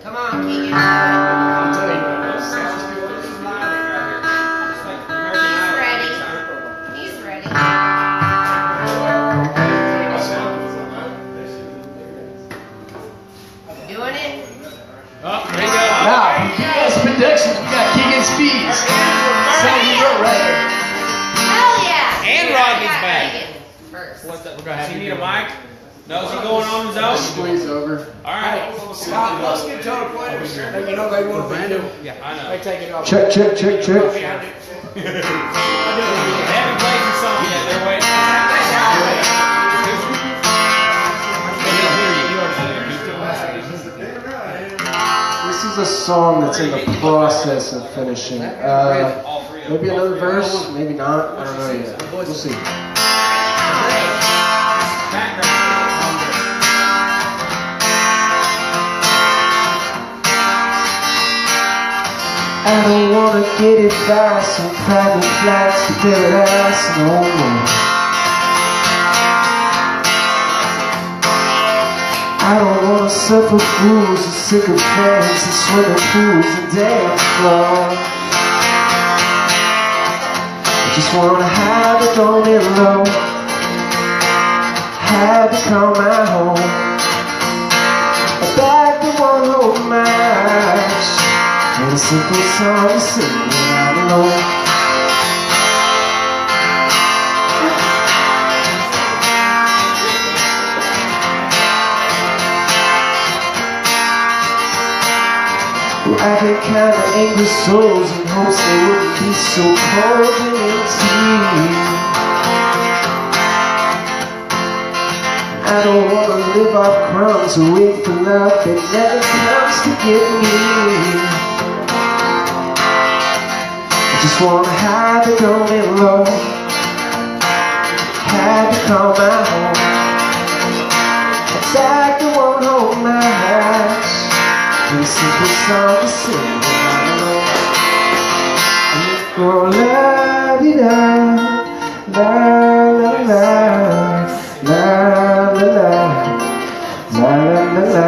Come on, Keegan. I'm telling you right now. He's ready. He's ready. Doing it? Oh, there you go. Now, best productions, we got Keegan Spees. Saying he wrote right there. Hell yeah! And Yeah, Rodney's I got back. Keegan first. What's that? We're gonna have Does he you need a do it. mic? No, is he going on his own? Squeeze over. All right. Scott, most guitar players, you know they want to be doing. I know. They take it off. Check. They haven't played your song yet. They're waiting. This is a song that's in the process of finishing. Maybe another verse, maybe not. I don't know yet. We'll see. I don't wanna get advice on private flights to paradise no more. I don't wanna suffer fools and sycophants and swimming pools and dance floors. I just wanna have it on it low, have it call my home. A bag that won't hold my eyes, and a simple song to sing when I'm alone. I've been kind of angry souls in hopes they wouldn't be so cold and empty. I don't want to live off crumbs or wait for love that never comes to get me. I just want to have it on it low, have it call my home. A bag that won't hold my house, and a simple song to sing when I'm alone. And it go la-di-da, la-la-la, la-la-la, la-la-la-la.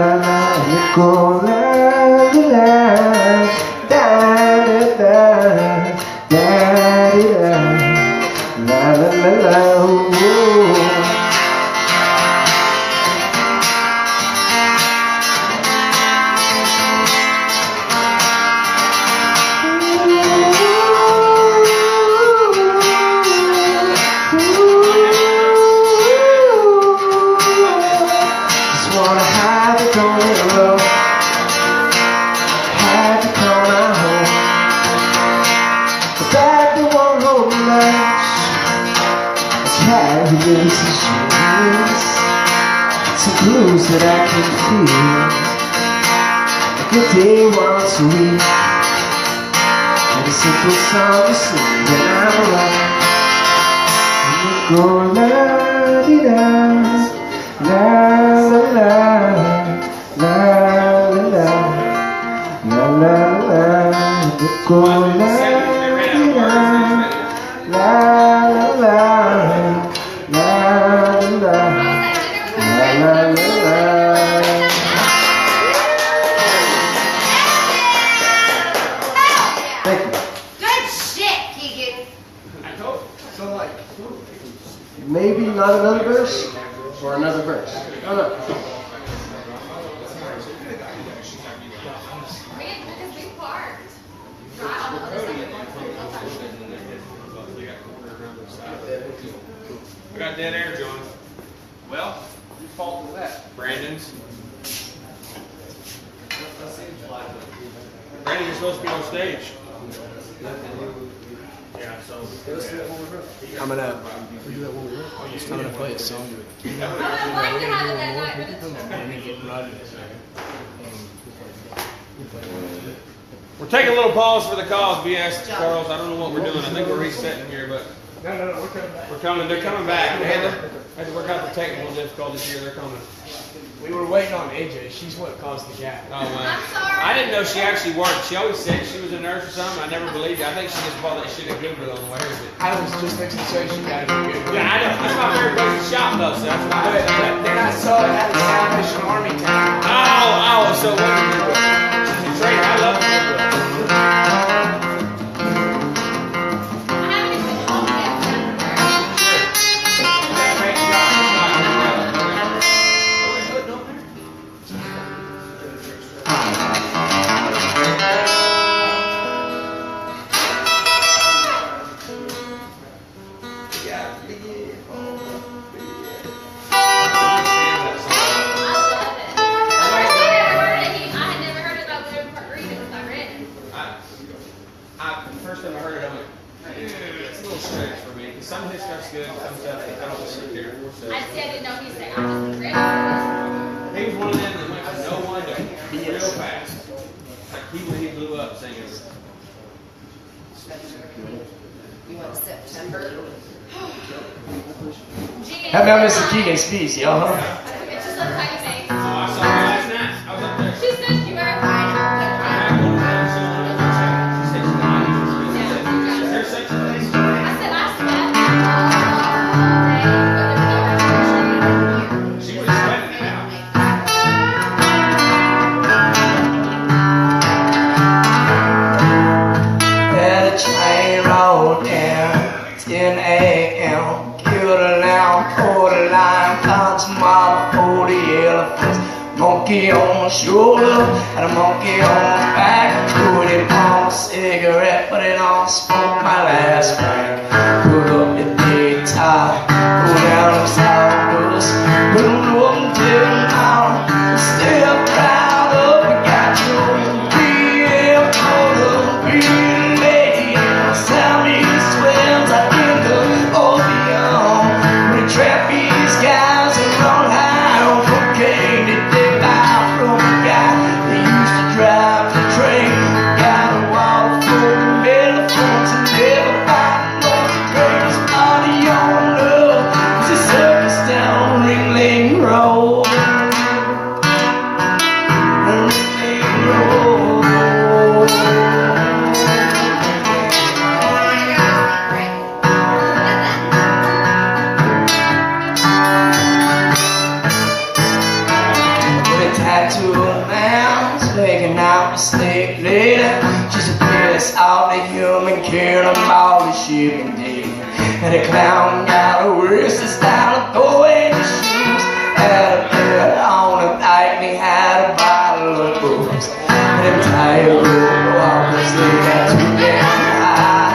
And it go la-di-da, da-da-da, da-di-da, la-la-la-la, ooh. Some blues that I can feel, a good day once a week, and a simple song to sing when I'm alone. And you go la-di-da, la-la-la, la-la-la, la-la-la. And you go la-di-da, la-la-la, la-la-la. La, la, la, la. Thank you. Good shit, Keegan. So like, Maybe not another verse, or another verse. I don't know. I got dead air, John. Well, whose fault was that? Brandon's. Brandon, you're supposed to be on stage. Yeah, so. coming up. I'm gonna play a song. We're taking a little pause for the cause, BS Charles. I don't know what we're doing. I think we're resetting here, but No, we're coming back. We're coming. They're coming back. They had to work out the technical difficulties here. They're coming. We were waiting on AJ. She's what caused the gap. Oh man. I didn't know she actually worked. She always said she was a nurse or something. I never believed it. I think she just bought that shit at Google on the way. I was just fixing to say she got it good. Yeah, I know. That's my favorite place to shop though. So that's why. But then I saw it at the Salvation Army town. Oh, so what did you do? She's a traitor. I love Goodwill. First time I heard it, I went, it's a little strange for me. Because some of his stuff's good, some stuff I don't really care for. So. I didn't know he said I was ready. He was one of them that went from no one to real fast. Like he blew up singing. You want September? Happy I missed the Keegan Spees, y'all, huh? It's just a tiny thing. Oh, I saw her last night. I was up there. She said you were fine. I said I sweat. She was sweating it out. Had a train roll down 10 a.m. Killed a lamb, poured a lime, found some mama, 40 elephants. Monkey on my shoulder, and a monkey on my back. Put it on a cigarette, put it on, smoke my last crack. Put up the big tie, pull down them sours. Put them up until now, I'm still proud of we got your BM photo, pretty lady. Tell me the swells, I think the opium. We trap these guys and run high on cocaine. They buy from a guy that used to drive the train. Got a wall full of elephants and never find those the greatest party on earth. It's a circus down Ring Lane Road. Ring Lane Road. With a tattoo of man's making out with snake lady. She's a piss out the human cannibal she been dating. And the clown got a wrist and style of throwing his shoes. Had a bed on a night and he had a bottle of booze. And them tired road walkers, they got too damn high.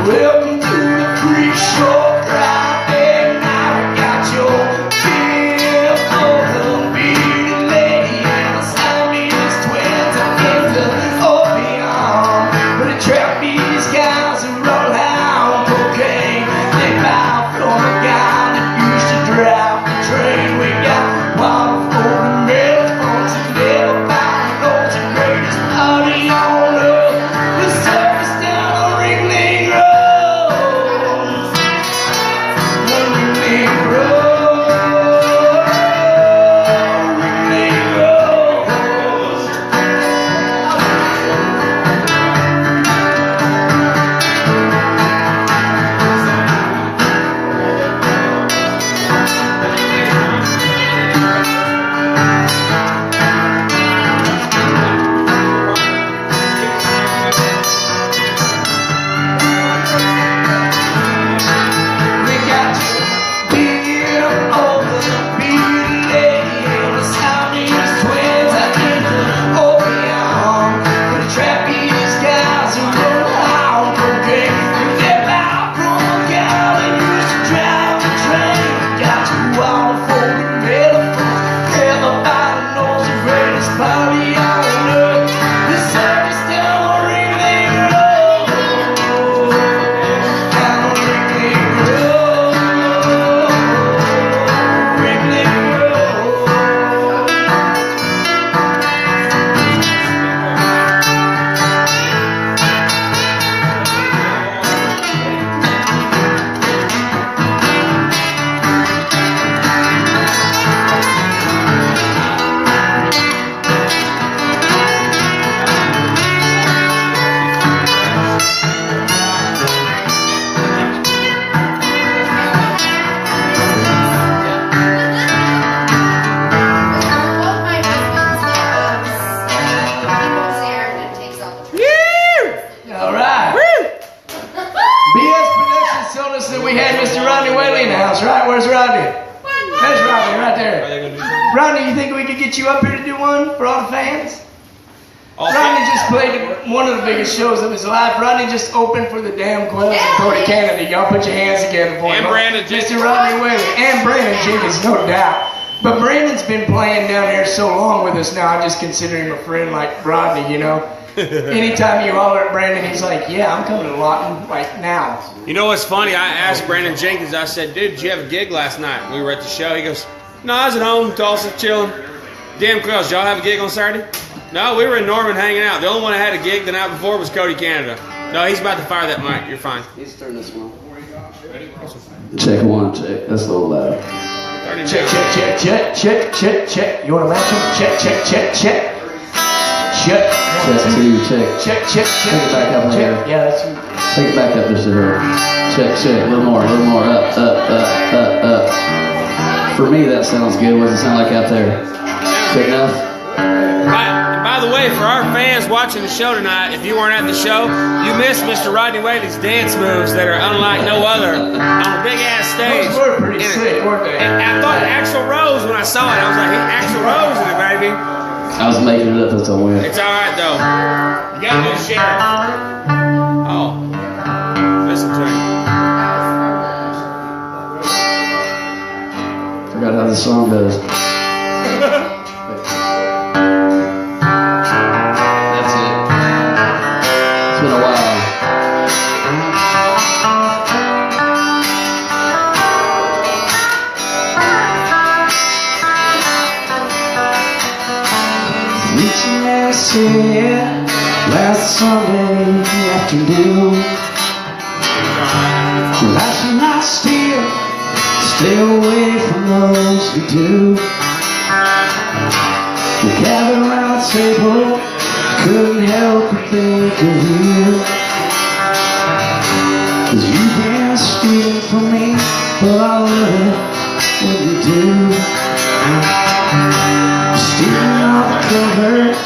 Welcome to the freak show crowd. And now we got your feel for the beady lady and the Siamese twins and into opium. But the trapeze guys who run high on cocaine, they buy from a guy that used to drive the train. We got one for the elephants and never find those the greatest party on us that we had Mr. Rodney Whaley in the house, right? Where's Rodney? There's Rodney right Are they there. gonna do something? Rodney, you think we could get you up here to do one for all the fans? Also, Rodney just played one of the biggest shows of his life. Rodney just opened for the damn Quails in Cody, Canada. Y'all put your hands together for him. And Brandon Jenkins. Mr. Rodney Whaley. And Brandon Jenkins, no doubt. But Brandon's been playing down here so long with us now, I just consider him a friend like Rodney, you know. Anytime you holler at Brandon, he's like, yeah, I'm coming to Lawton, like now. you know what's funny? I asked Brandon Jenkins, I said, dude, did you have a gig last night? We were at the show. He goes, no, I was at home, Tulsa, chilling. Damn Quails, y'all have a gig on Saturday? No, we were in Norman hanging out. The only one that had a gig the night before was Cody, Canada. No, he's about to fire that mic. You're fine. He's turning this one. Check one, check. That's a little loud. Check, check, check, check, check, check, check. You want to match him? Check, check, check, check. Check. Check two, check. Check, check, check. Take it back up here. Yeah, that's you. Take it back up just a hair. Check, check. A little more, up, up. For me, that sounds good. What does it sound like out there? Good enough? By the way, for our fans watching the show tonight, if you weren't at the show, you missed Mr. Rodney Whaley's dance moves that are unlike no other on a big-ass stage. Those were pretty sick, weren't they? And I thought Axl Rose when I saw it. I was like, hey, Axl Rose in it, baby. I was making it up as I went. It's all right, though. You got to do the sheriff. Oh. Listen to him. Forgot how the song goes. That's it. It's been a while. Reaching out here last Sunday afternoon. Last night still stay away from those who do. We gathered around the table, couldn't help but think of you. 'Cause you've been stealing from me, but I love it when you do. Stealing all the covers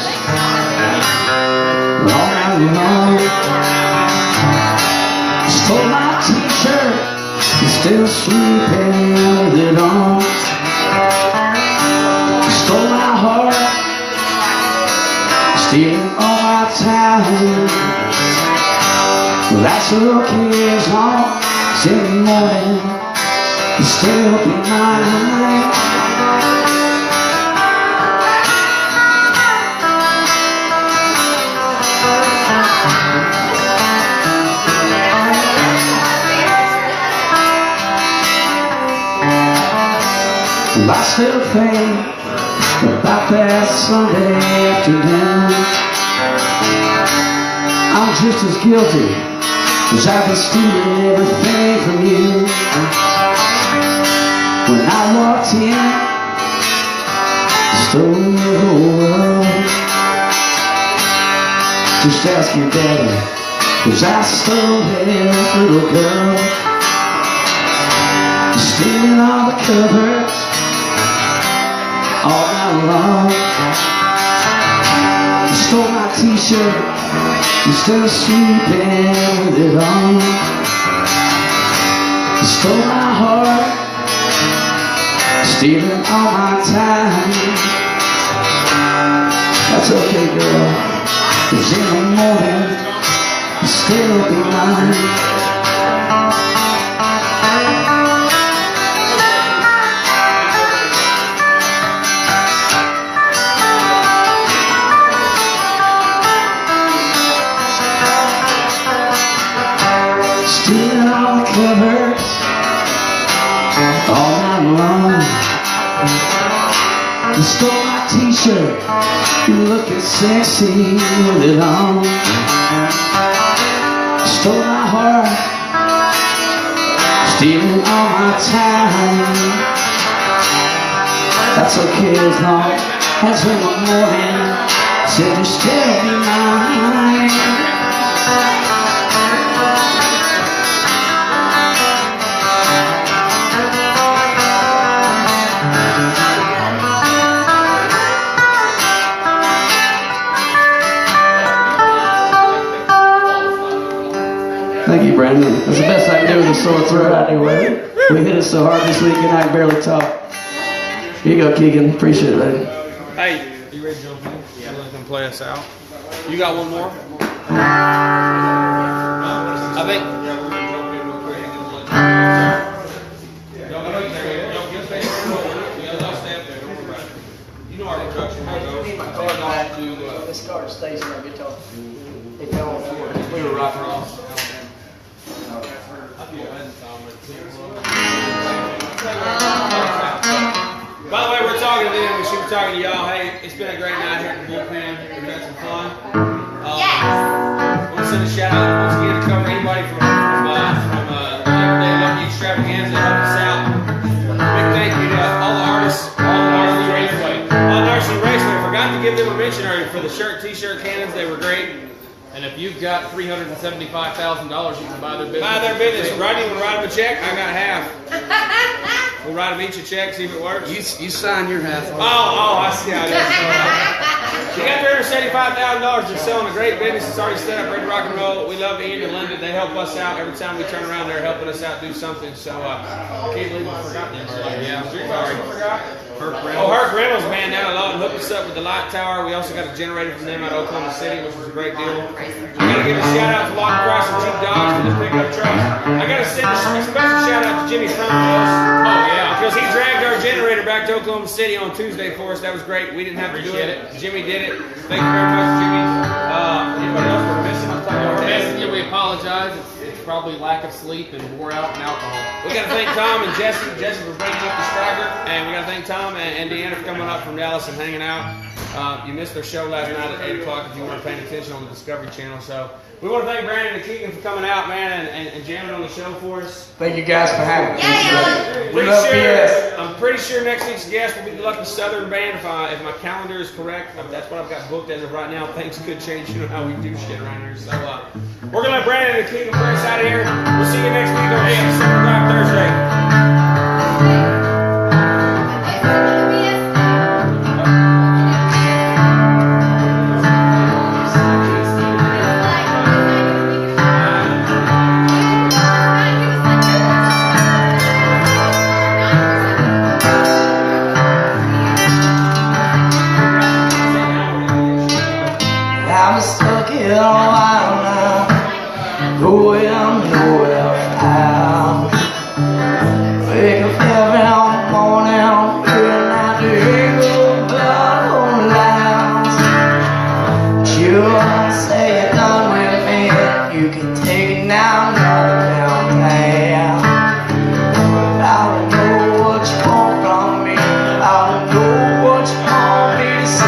all night long. Stole my t-shirt and still sleeping with it on. Stole my heart, stealing all my time. Well, that's okay as long as in the morning you still be mine. I still think about that Sunday afternoon. I'm just as guilty as I've been stealing everything from you. When I walked in, stole your whole world. Just ask your daddy, 'cause I stole his little girl. Stealing all the covers all night long. You stole my t-shirt, you still sleeping with it on. You stole my heart, stealing all my time. That's okay, girl, 'cause in the morning you'll still be mine. Stealing all the covers all night long. You stole my t-shirt, you looking sexy with it on. You stole my heart, stealing all my time. That's okay as long as in the morning said you still be mine. Thank you, Brandon. That's the best I can do with a sore throat anyway. We hit it so hard this weekend I can barely talk. Here you go, Keegan. Appreciate it, buddy. Hey, you ready to jump in? Yeah. Let them play us out. You got one more? I think. Yeah, we're gonna jump in real quick and just let you know our production logo. This card stays in our guitar. It don't. We were right across. By the way, we're talking to them. We should be talking to y'all. Hey, it's been a great night here at the Bullpen. We've had some fun. Yes. I want to send a shout out once again to cover anybody from Everyday Lucky Extravaganza that helped us out. Big thank you to all the artists, all the Nursery Raceway. Forgot to give them a mention earlier for the shirt, t-shirt cannons. They were great. And if you've got $375,000, you can buy their business. Buy their business. Rodney, you want to write them a check? I got half. We'll write them each a check, see if it works. You sign your half. Oh, I see how that's going. You got $375,000. They're selling a great business. It's already set up, ready to rock and roll. We love Ian and Linda. They help us out every time we turn around. They're helping us out do something. So I can't believe I forgot them. Yeah, Sorry. Herc Herc Reynolds, man, down a lot and hooked us up with the light tower. We also got a generator from them out of Oklahoma City, which was a great deal. We gotta give a shout out to Lock Price and Cheap Dogs for this pickup truck. I gotta send a special shout out to Jimmy Front. Oh, yeah. Because he dragged our generator back to Oklahoma City on Tuesday for us. That was great. We didn't have to do it. Jimmy did it. Thank you very much, Jimmy. Anybody else we're missing? I'm talking about Yeah, we apologize. It's probably lack of sleep and wore out and alcohol. We got to thank Tom and Jesse for bringing up the striker, and we got to thank Tom and Deanna for coming up from Dallas and hanging out. You missed their show last night at 8 o'clock if you weren't paying attention on the Discovery Channel. So we want to thank Brandon and Keegan for coming out, man, and jamming on the show for us. Thank you guys for having me. Yeah. We love PS. I'm pretty sure next week's guest will be the Lucky Southern Band if my calendar is correct. That's what I've got booked as of right now. Things could change. You know how we do shit around here. So we're gonna let Brandon and Keegan bring us out of here. We'll see you next week on Super Drive Thursday. I'm stuck here a while now, going nowhere now. Wake up every morning, feeling like the eagle bird on the lines. You say you're done with me, you can take it now, no downtown. I don't know what you want from me, I don't know what you want me to say.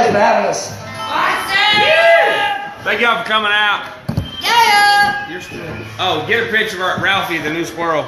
guys for having us. Thank y'all for coming out. Yeah. Oh, get a picture of Ralphie, the new squirrel.